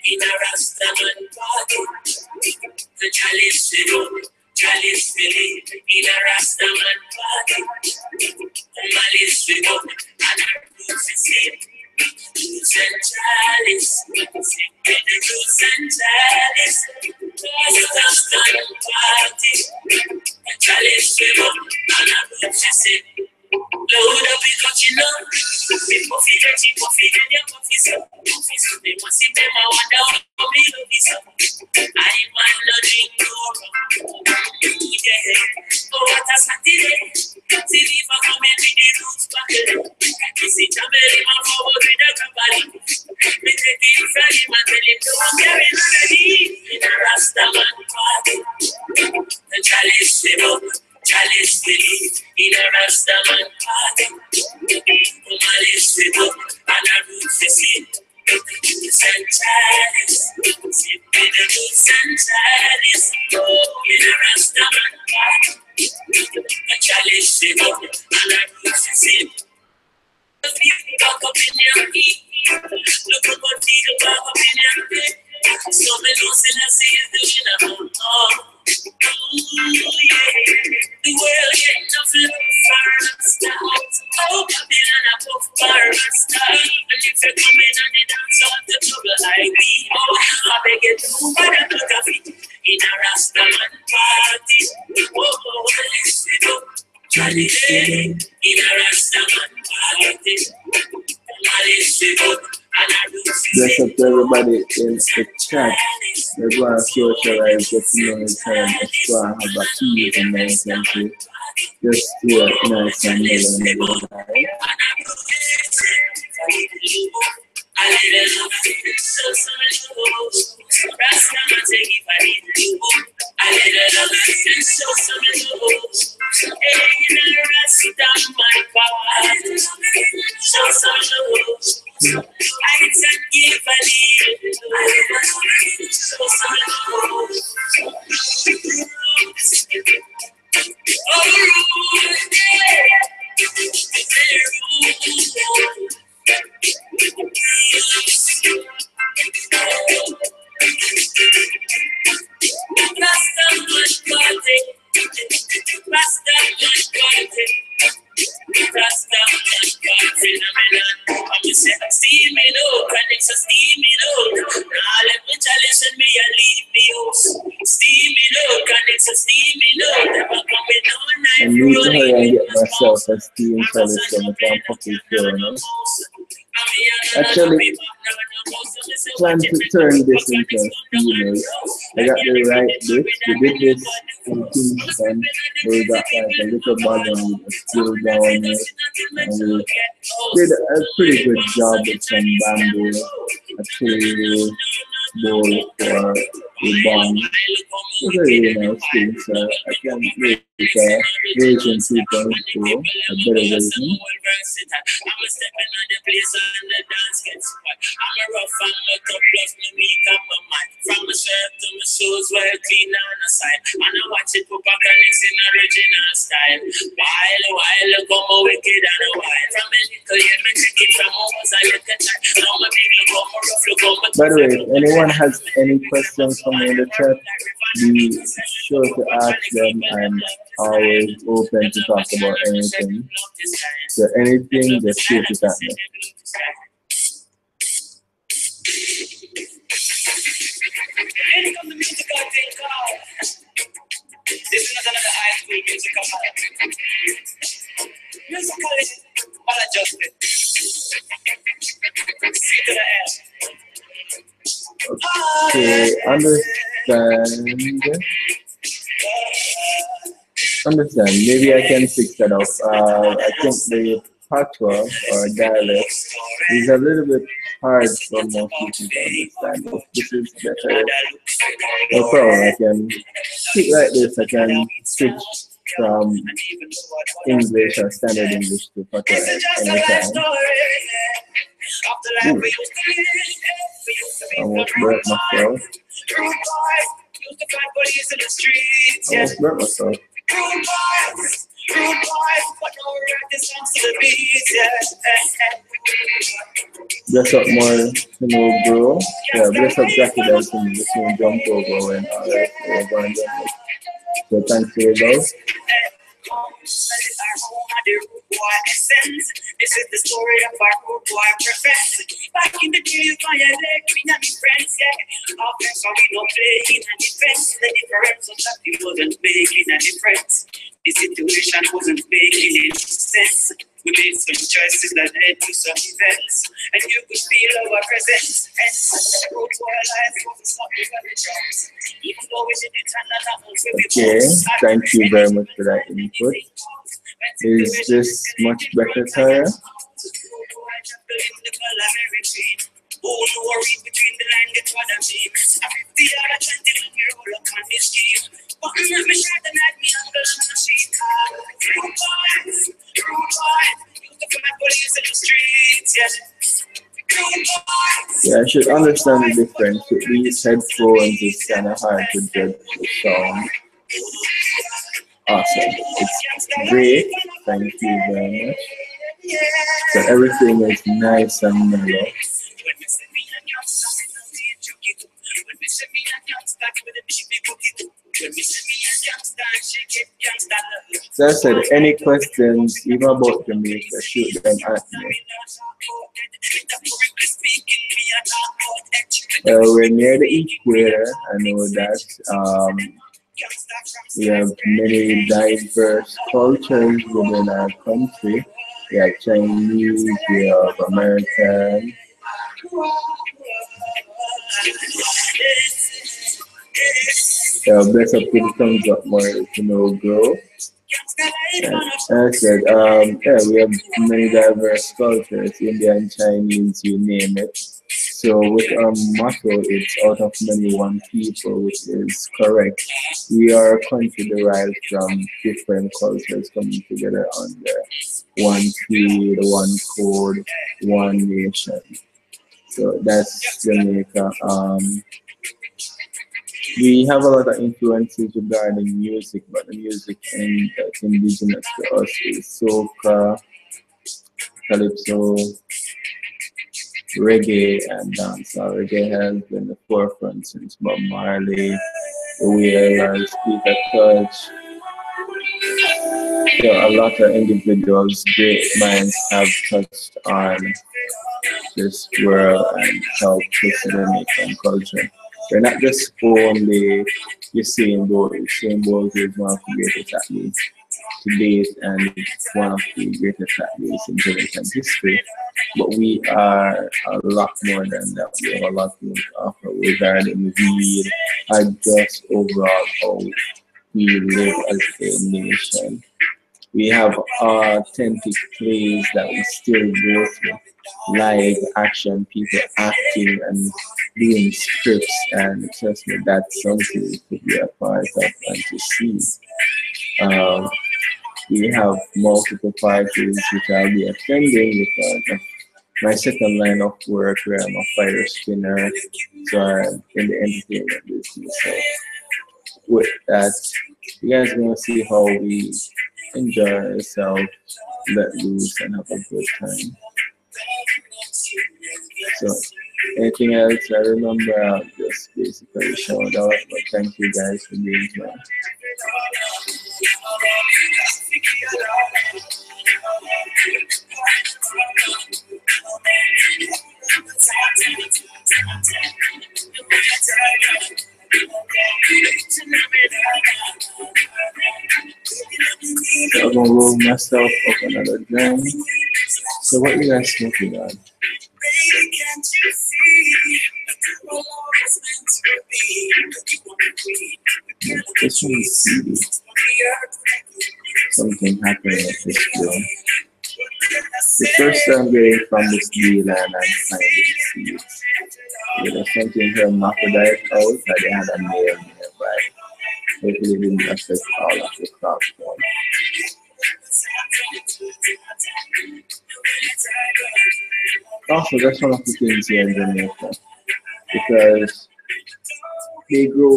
In a Rastaman party, the chalice fill in a Rastaman party, the malice fill up, and a roots is in. Roots and chalice, in the roots and chalice, in a Rastaman party, the chalice fill up, and a roots is in. Load up because you know, me puffy dirty, puffy then you puffy so. Puffy so, they must see them, I wonder how me love you so. I might not drink no rum, yeah. Oh, what a Saturday, see the for coming with the roots back there. You see Jamaica, my forward with the company. Me take it from him and tell him, don't carry no ready. In a Rastaman party, the chalice fill up. Chalice fill in a Rastaman party. Malice fill up and a roots is in. Roots and chalice, sip in the roots and chalice. Oh, in a Rastaman party. A chalice fill up and a roots is in. Back up in your feet. Look up on feet, back up in your feet. So me know I see is the winner. Oh. Yeah. The world ain't nothing for us now. Oh, Babylon, I puff for us now. And if you're coming and you dance out the trouble like me, oh, I beg you to put a look of it in a Rastaman party. Oh, let's go. Johnny in a Rastaman party. Bless up to everybody in the chat. We're going to socialize, get to know each other, explore, and have a peace and nice country. Just feel nice and mellow and everything. I little love, so some love. Rasta man take it for little love. I little love, so some love. Hey, you know, Rasta my part. So some love. I take it for little love. So some love. Oh, see me no, connects a steamy no. Now let me challenge and me and leave me house. Steamy no, connects a steamy no. Never come with no I knife. need to hurry and get myself a steam challenge so I can pop it through. Actually, plan to turn this into a steamer. I got the right bit. We did this in Kingston. We got like a little bottom with a steel down it. And we did a pretty good job with some bamboo. Actually, bowl for the bomb. It's a really nice thing, so I can make a version 2.0, a better version. From my shirt to my shoes, well clean on the side. And I watch it put back and it's in original style. While come a wicked and a wild. From a little yet me check it from almost a little time. Now my big look come a rough look come. By the way, if anyone has any questions for me in the chat, be sure to ask them. I'm always open to talk about anything. So anything, just shoot it at me. This is not another high school musical musically maladjusted. See to the end. Okay, understand. Maybe I can fix that up. I think the patois or dialect is a little bit hard for most people to understand. If this is better, no problem. I can speak like this. I can switch from English or standard English to patois anytime. Ooh. I almost burnt myself. Almost burnt myself. Bless up more, bro. Yeah, bless up Jackie that can just jump over when we're going to jump. So thanks for your love. This is the story of our old boy profess. Back in the day, my leg, me and my friends, yeah. Offense, so we don't play in a defense. The difference was that we wasn't making a difference. The situation wasn't making any sense. We made some choices that led to some events, and you could feel our presence. And the road to our life was something of the jobs. Even though we didn't turn that out, okay, thank you very much for that input. Is this much better, Tara? Yeah, I should understand the difference. With these headphones, it's kind of hard to judge the sound. Awesome. It's great. Thank you very much. So everything is nice and mellow. So I said, any questions, even about Jamaica, shoot them at me. We're near the equator. I know that. We have many diverse cultures within our country. We have Chinese, we have American. Bless up to the thumbs up more to know grow. Yeah. And I said, yeah, we have many diverse cultures, Indian, Chinese, you name it. So with our motto, it's out of many one people, which is correct. We are a country derived from different cultures coming together under one creed, one code, one nation. So that's Jamaica. We have a lot of influences regarding music, but the music that's indigenous to us is soca, calypso, reggae, and dancehall. Reggae has been the forefront since Bob Marley, the Wailers, Peter Touch. So a lot of individuals, great minds have touched on this world and helped push the Jamaican culture. They're not just only Usain Bolt. Usain Bolt is one of the greatest athletes to date and one of the greatest athletes in Jamaican history. But we are a lot more than that. We have a lot more to offer regarding weed and just overall how we live as a nation. We have authentic plays that we still go through, live action, people acting and doing scripts, and trust me, that's something we could be a part of and to see. Um, we have multiple parties which I'll be attending because of my second line of work where I'm a fire spinner, so I'm in the entertainment business. So with that, you guys are gonna see how we enjoy ourselves, let loose, and have a good time. So, anything else I remember, I'll just basically shout out. But thank you guys for being here. So I'm gonna roll myself up another drum. So what you guys smoking on? This one is CD. Something happening at this floor. The first time getting from this deal and I'm finding seeds. There's something hermaphrodite out that they had a male nearby. Hopefully it didn't affect all of the crop form. Also, that's one of the things here in Jamaica because they grow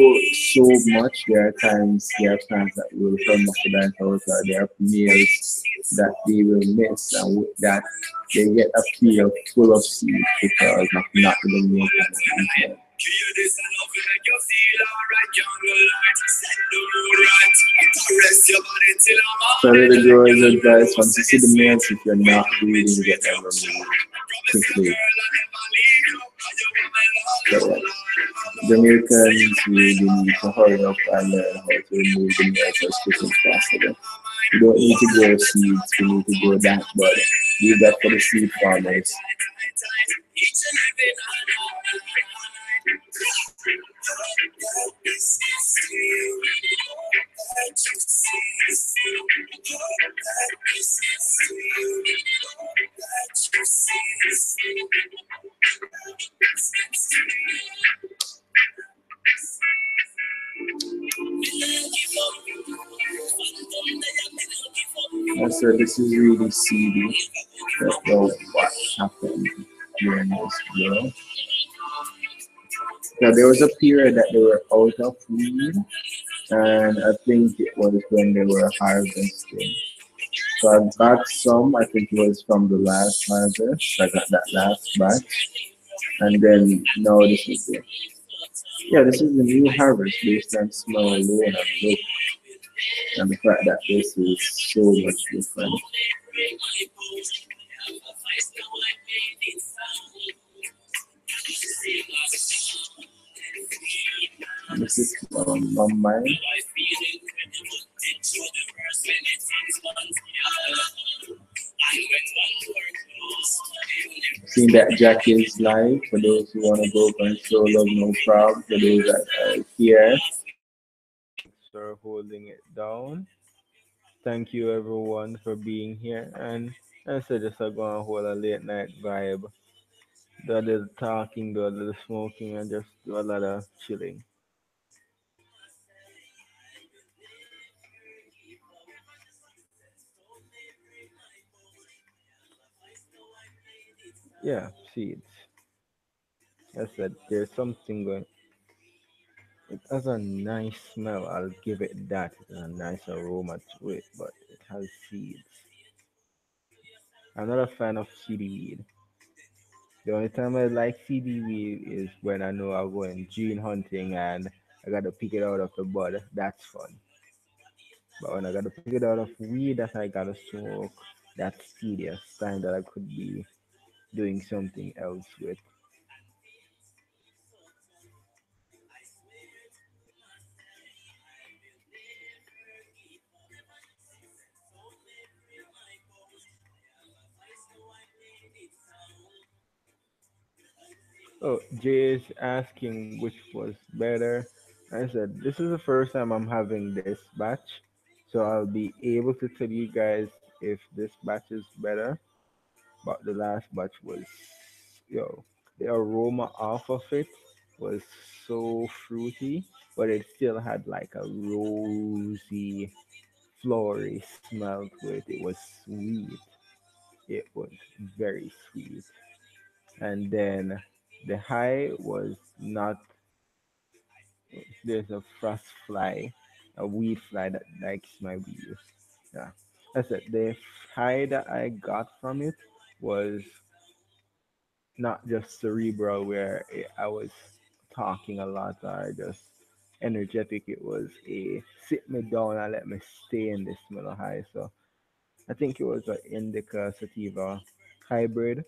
so much. There are times there are plants that will hermaphrodite out, or there are males that they will miss, and with that they get a field full of seeds because of not being making. So the growers advice once you see the males, if you're not breeding, get them removed quickly. So, Jamaicans really need to hurry up and learn how to remove the males as quick as possible. We don't need to grow seeds, we need to grow that, but leave that for the seed farmers. So this is really seedy. Let's go what happened during this year. Now there was a period that they were out of weed, and I think it was when they were harvesting. So I got some, I think it was from the last harvest. I got that last batch. And then now this is the this is the new harvest based on smell alone and look. And the fact that this is so much different. This is my mind. Seeing that Jack is live for those who want to go and show love, no problem. For those that are Yes. Thanks for holding it down. Thank you everyone for being here. And I said just a go and hold a late night vibe. Do a little talking, do a little smoking, and just do a lot of chilling. Yeah, seeds. I said there's something going. It has a nice smell. I'll give it that. It has a nice aroma to it, but it has seeds. I'm not a fan of CD weed. The only time I like CD weed is when I know I'm going gene hunting and I gotta pick it out of the bud. That's fun. But when I gotta pick it out of weed that I gotta smoke, that's tedious. Time that I could be doing something else with. Oh, Jay is asking which was better. I said, this is the first time I'm having this batch, so I'll be able to tell you guys if this batch is better. But the last batch was, yo, the aroma off of it was so fruity, but it still had like a rosy, flowery smell to it. It was sweet. It was very sweet. And then the high was not. There's a frost fly, a weed fly that likes my weed. Yeah, that's it. The high that I got from it was not just cerebral, where I was talking a lot or just energetic. It was a sit me down and let me stay in this mellow high. So I think it was an indica sativa hybrid,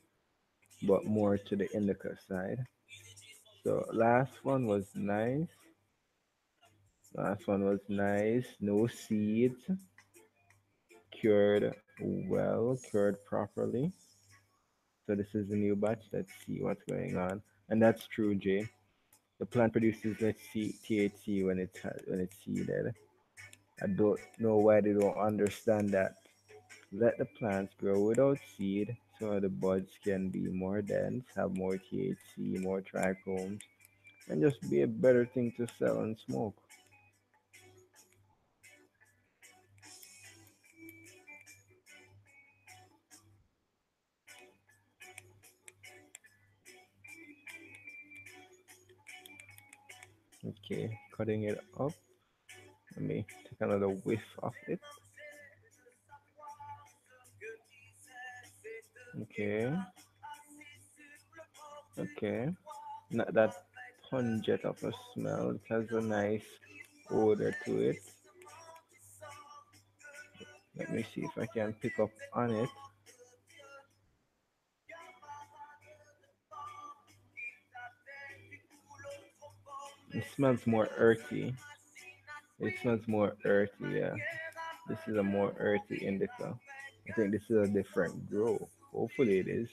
but more to the indica side. So last one was nice. Last one was nice. No seeds. Cured well, cured properly. So this is the new batch. Let's see what's going on. And that's true, Jay. The plant produces let's see THC when it's seeded. I don't know why they don't understand that. Let the plants grow without seed so the buds can be more dense, have more THC, more trichomes, and just be a better thing to sell and smoke. Okay, cutting it up. Let me take another whiff of it. Okay, okay. Not that pungent of a smell. It has a nice odor to it. Let me see if I can pick up on it. It smells more earthy. It smells more earthy, yeah. This is a more earthy indica. I think this is a different grow. Hopefully it is.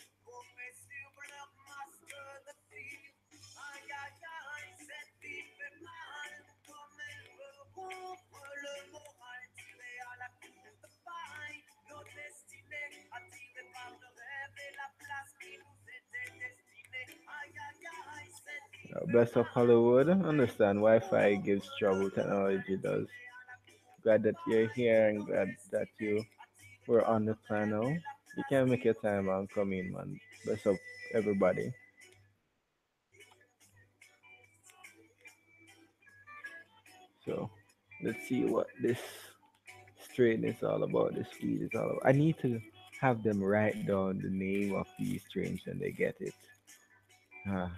Best of Hollywood. Understand Wi-Fi gives trouble. Technology does. Glad that you're here and glad that you were on the panel. You can make your time and come in, man. Best of everybody. So let's see what this strain is all about. This weed is all about. I need to have them write down the name of these strains when they get it. Ah,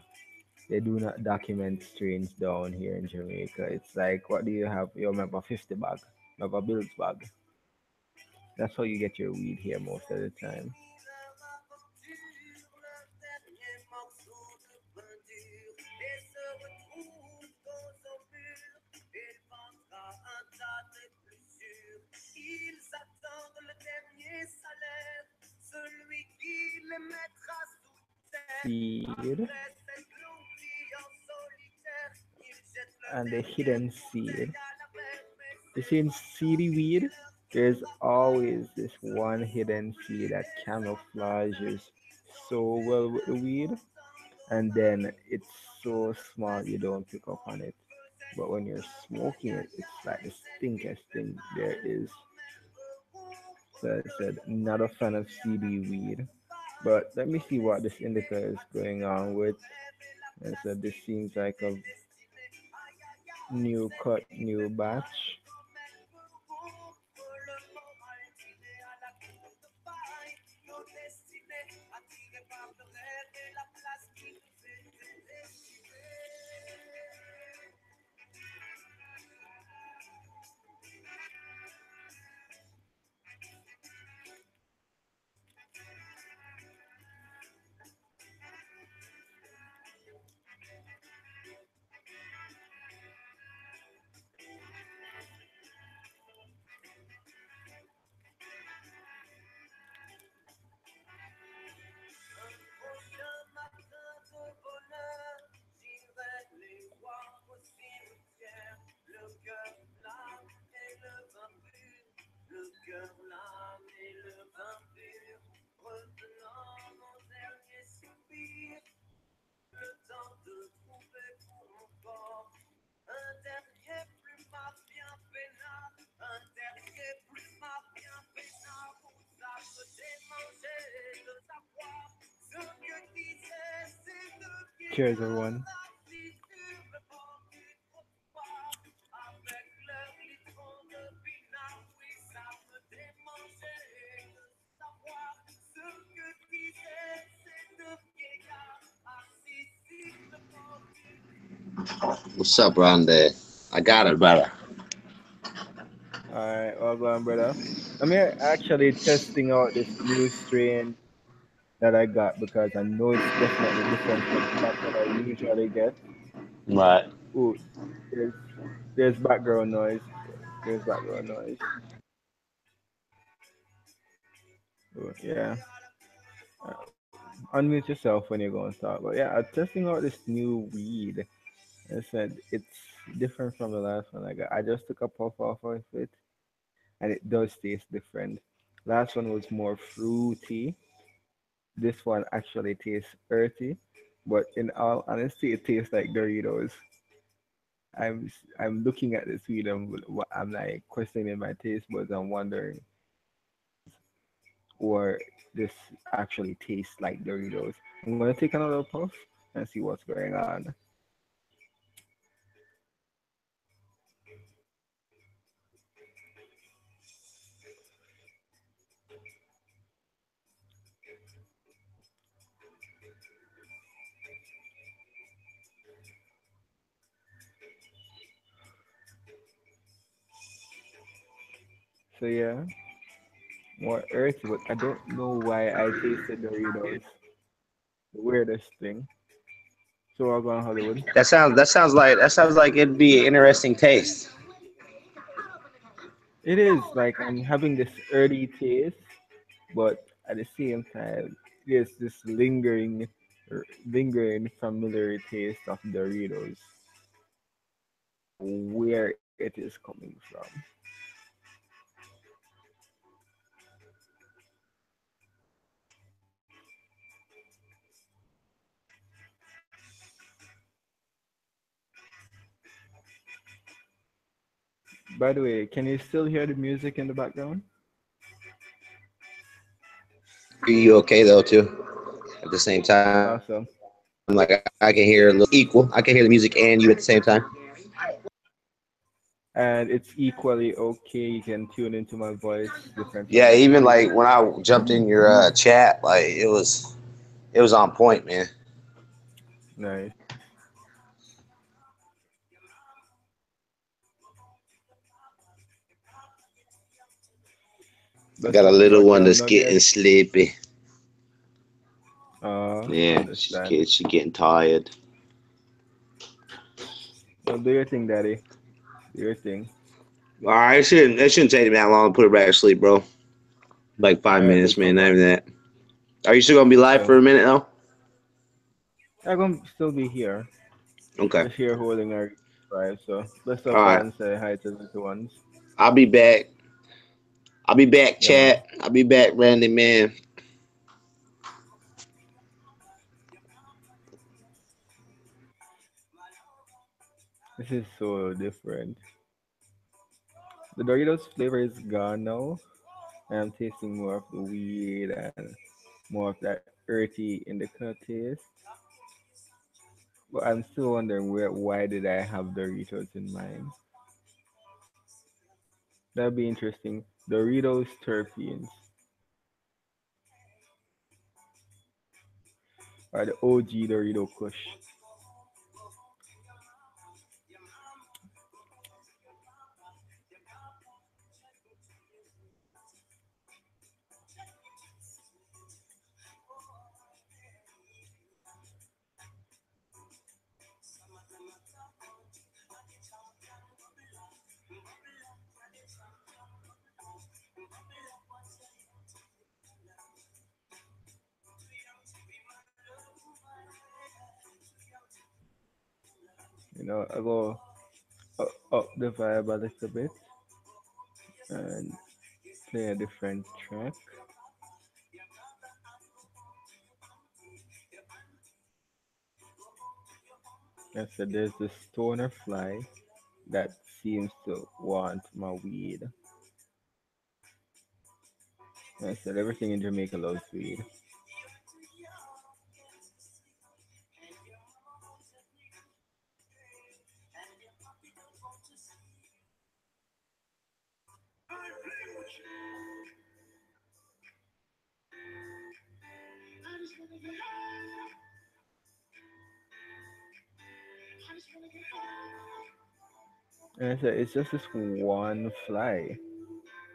they do not document strains down here in Jamaica. It's like, what do you have? You have a 50 bag, you have a bills bag. That's how you get your weed here most of the time. Seed. and the hidden seed. You see, in seedy weed, there's always this one hidden seed that camouflages so well with the weed, and then it's so small you don't pick up on it. But when you're smoking it, it's like the stinkiest thing there is. So I said, not a fan of CD weed. But let me see what this indica is going on with. And so this seems like a new cut, new batch. Cheers, everyone. What's up, Rondé? I got it, brother. Alright, well done, brother. I'm here actually testing out this new strain that I got because I know it's definitely different from the stuff that I usually get. Right. Ooh, there's there's background noise. There's background noise. Ooh, yeah. Uh, Unmute yourself when you're going to talk. But yeah, I'm testing out this new weed. I said it's different from the last one I got. I just took a puff off of it, and it does taste different. Last one was more fruity. This one actually tastes earthy, but in all honesty, it tastes like Doritos. I'm looking at this weed and I'm like questioning my taste buds. I'm wondering or this actually tastes like Doritos. I'm gonna take another puff and see what's going on. So yeah, more earthy, but I don't know why I tasted Doritos. The weirdest thing. So we're going Hollywood. That sounds like it'd be an interesting taste. It is like I'm having this earthy taste, but at the same time, there's this lingering familiar taste of Doritos. Where it is coming from. By the way, can you still hear the music in the background? Are you okay though too? At the same time, like Awesome. I can hear a little equal. I can hear the music and you at the same time. And it's equally okay. You can tune into my voice different from Yeah, the even music. like when I jumped in your chat, like it was on point, man. Nice. I That's got a something little about one your that's nugget. getting sleepy. Yeah, Understand. she getting tired. Well, do your thing, daddy. Do your thing. All right, it shouldn't take me that long to put her back to sleep, bro. Like All five right, minutes, big man. Not papa. even that. Are you still gonna be live So for a minute though? I'm gonna still be here, Okay. just here holding her. 5. So bless All up right. and say hi to the ones. I'll be back. I'll be back, Yeah, man. chat. I'll be back, Randy, man. This is so different. The Doritos flavor is gone now. I'm tasting more of the weed and more of that earthy in the cut taste. But I'm still wondering why did I have Doritos in mind? That'd be interesting. Doritos terpenes or the OG Dorito Kush. I go up the vibe a little bit and play a different track. I said there's this stoner fly that seems to want my weed. I said everything in Jamaica loves weed. And I said it's just this one fly.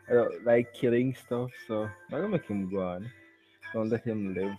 I don't like killing stuff, so I'm gonna make him go on. Don't let him live.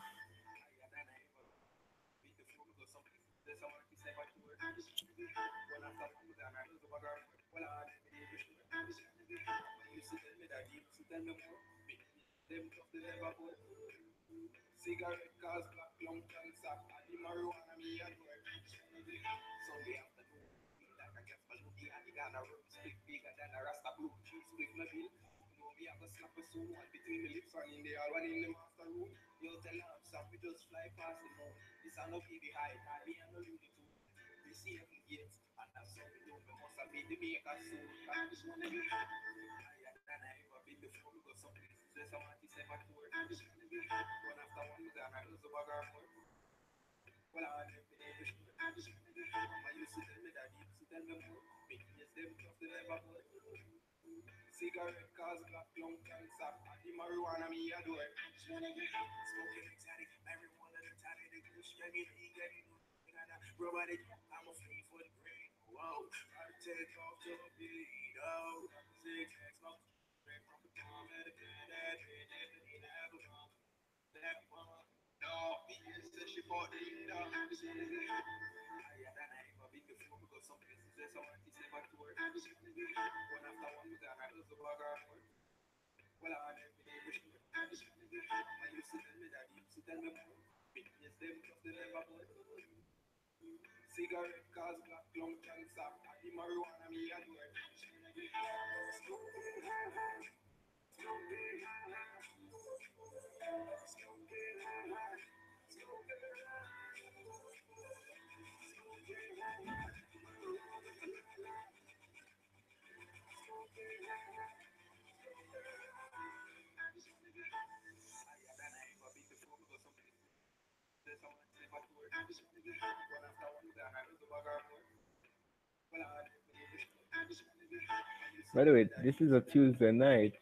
By the way, this is a Tuesday night.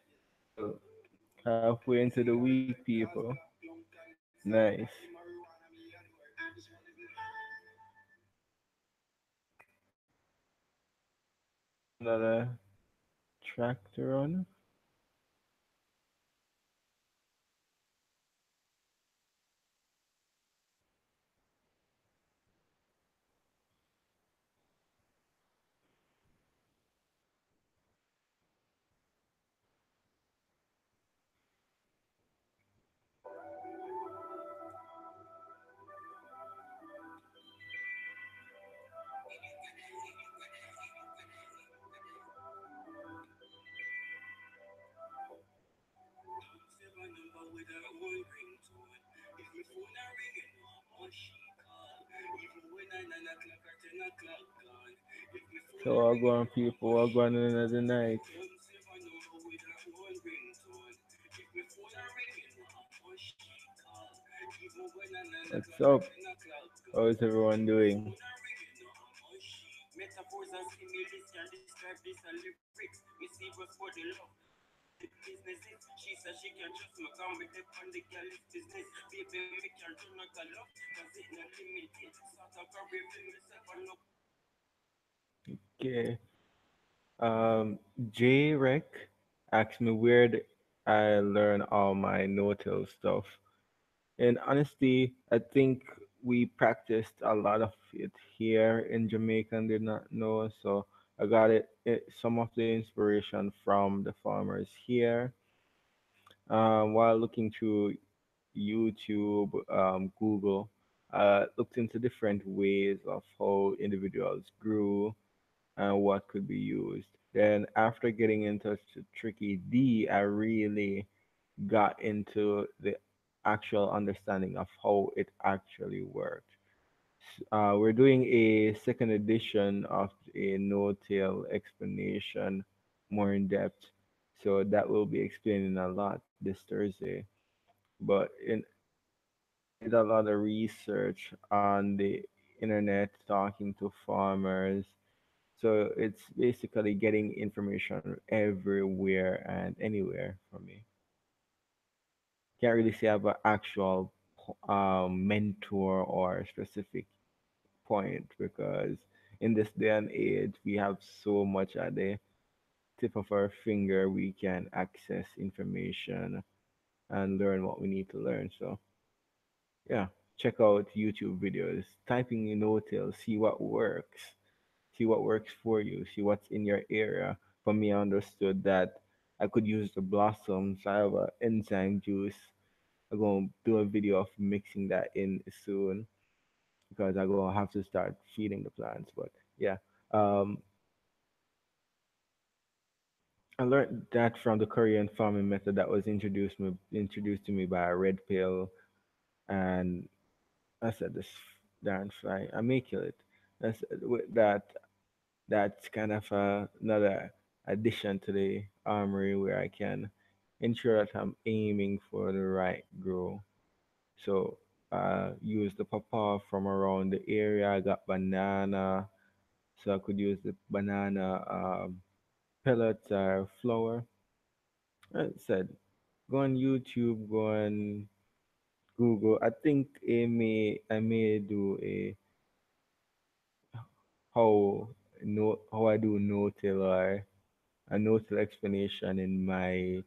So halfway into the week, people. Nice. Another tractor on. So I'll go on people, I'll go on another night. What's up? How is everyone doing? Okay. Um, J Rec asked me where I learn all my no-till stuff. And honestly, I think we practiced a lot of it here in Jamaica and did not know. So I got some of the inspiration from the farmers here. While looking through YouTube, Google, looked into different ways of how individuals grew and what could be used. Then after getting into Tricky D, I really got into the actual understanding of how it actually worked. We're doing a second edition of a no-tail explanation, more in depth. So that will be explaining a lot this Thursday. But I did a lot of research on the internet, talking to farmers. So it's basically getting information everywhere and anywhere for me. Can't really say I have an actual mentor or specific point because in this day and age we have so much at the tip of our finger. We can access information and learn what we need to learn. So yeah, check out YouTube videos, typing in no-till, see what works for you, see what's in your area. For me, I understood that I could use the blossoms. I have an enzyme juice. I'm gonna do a video of mixing that in soon because I'm gonna have to start feeding the plants. But yeah, um, I learned that from the Korean farming method that was introduced to me by a red pill, and I said this darn fly, I may kill it. With that, that's kind of another addition to the armory where I can ensure that I'm aiming for the right grow. So use the pawpaw from around the area. I got banana, so I could use the banana pellets or flour. I said, go on YouTube, go on Google. I think I may do a how how I do no till or a no till explanation in my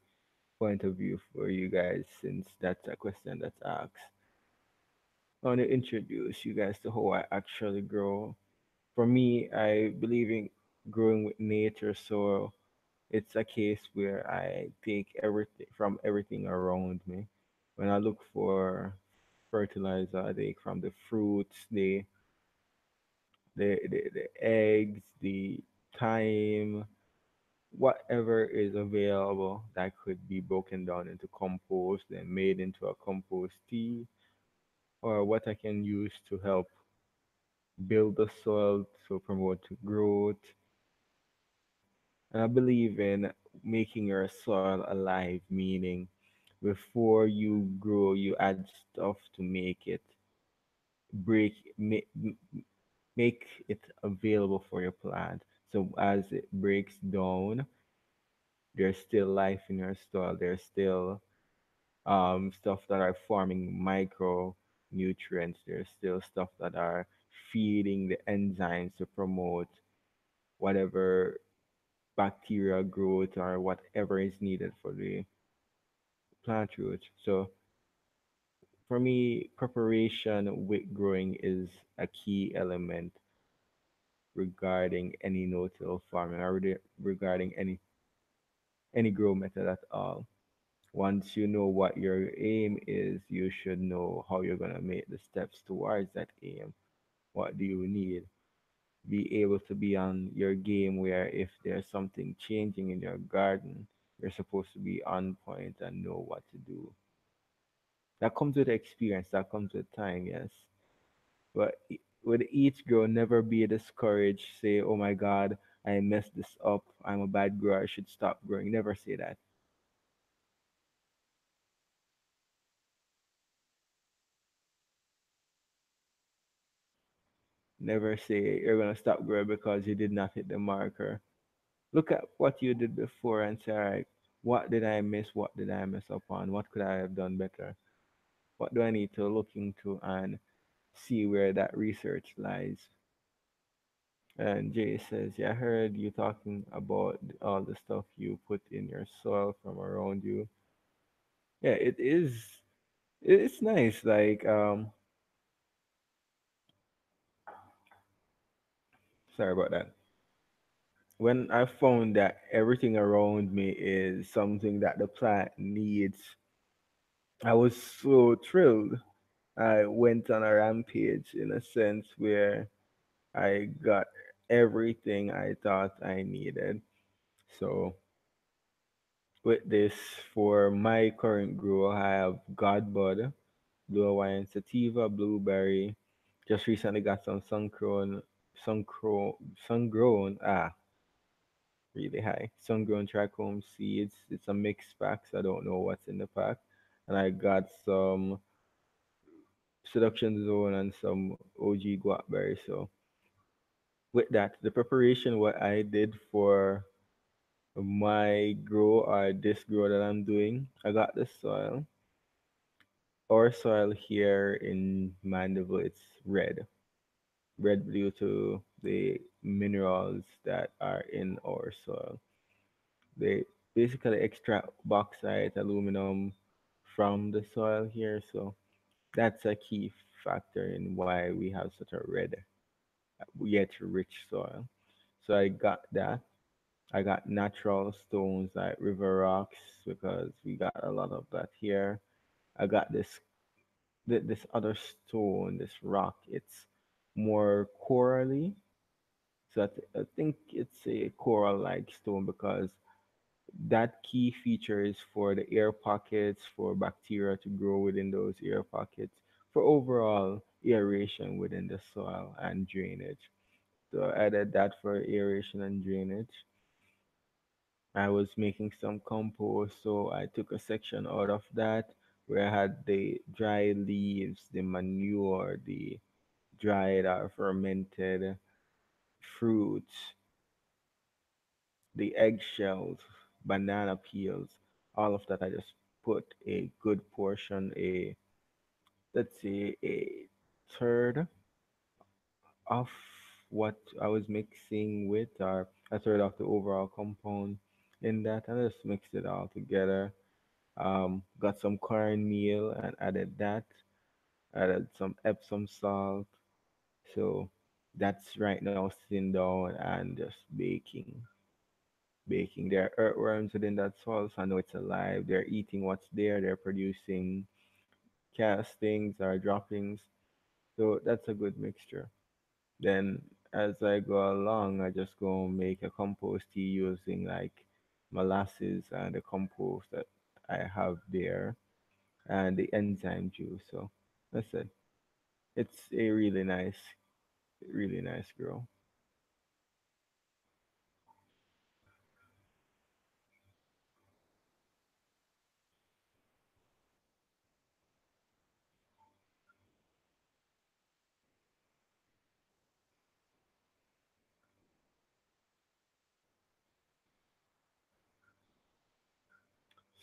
point of view for you guys, since that's a question that's asked. I want to introduce you guys to how I actually grow. For me, I believe in growing with nature, so it's a case where I take everything from everything around me. When I look for fertilizer, I take from the fruits, the eggs, the thyme, whatever is available that could be broken down into compost and made into a compost tea, or what I can use to help build the soil to promote growth. And I believe in making your soil alive, meaning before you grow, you add stuff to make it break, make it available for your plant. So as it breaks down, there's still life in your soil. There's still stuff that are forming micronutrients. There's still stuff that are feeding the enzymes to promote whatever bacterial growth or whatever is needed for the plant root. So for me, preparation with growing is a key element regarding any no-till farming or regarding any grow method at all. Once you know what your aim is, you should know how you're gonna make the steps towards that aim. What do you need? Be able to be on your game where if there's something changing in your garden, you're supposed to be on point and know what to do. That comes with experience. That comes with time. Yes, but with each grow, never be discouraged. Say, "Oh my God, I messed this up. I'm a bad grower. I should stop growing." Never say that. Never say you're gonna stop growing because you did not hit the marker. Look at what you did before and say, all right, what did I miss? What did I mess up on? What could I have done better? What do I need to look into and see where that research lies? And Jay says, yeah, I heard you talking about all the stuff you put in your soil from around you. Yeah, it is. It's nice. Like, sorry about that. When I found that everything around me is something that the plant needs, I was so thrilled. I went on a rampage in a sense where I got everything I thought I needed. So with this, for my current grow, I have Godbud, Blue Hawaiian Sativa, Blueberry. Just recently got some sun grown, really high. Sun-grown trichome seeds. It's a mixed pack, so I don't know what's in the pack. And I got some Seduction Zone and some OG guacberry. So with that, the preparation what I did for my grow or this grow that I'm doing, I got the soil. Our soil here in Mandeville, it's red due to the minerals that are in our soil. They basically extract bauxite, aluminum from the soil here, so that's a key factor in why we have such a red yet rich soil. So I got that. I got natural stones like river rocks because we got a lot of that here. I got this other stone, this rock. It's more corally, so I think it's a coral-like stone because that key feature is for the air pockets for bacteria to grow within those air pockets for overall aeration within the soil and drainage. So I added that for aeration and drainage. I was making some compost, so I took a section out of that where I had the dry leaves, the manure, the dried or fermented fruits, the eggshells, banana peels, all of that. I just put a good portion, let's say a third of what I was mixing with, or a third of the overall compound in that, and I just mixed it all together. Got some cornmeal and added that. Added some Epsom salt. So that's right now sitting down and just baking. There are earthworms within that soil, so I know it's alive. They're eating what's there. They're producing castings or droppings. So that's a good mixture. Then as I go along, I just go make a compost tea using like molasses and the compost that I have there and the enzyme juice. So that's it. It's a really nice grow.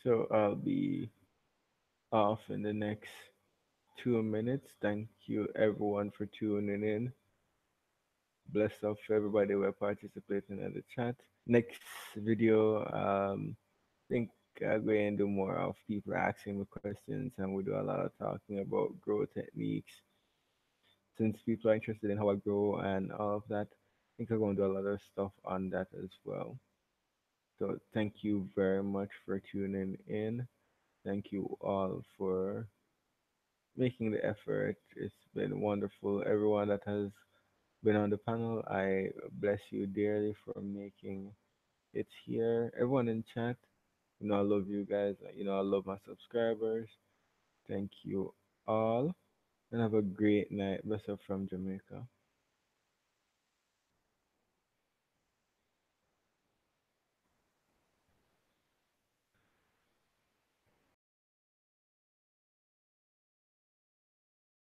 So I'll be off in the next 2 minutes. Thank you everyone for tuning in. Bless up for everybody who are participating in the chat. Next video, I think I'm going to do more of people asking me questions, and we do a lot of talking about grow techniques. Since people are interested in how I grow and all of that, I think I'm going to do a lot of stuff on that as well. So thank you very much for tuning in. Thank you all for making the effort. It's been wonderful. Everyone that has been on the panel, I bless you dearly for making it here. Everyone in chat, I love you guys. I love my subscribers. Thank you all, and have a great night. Best up from Jamaica.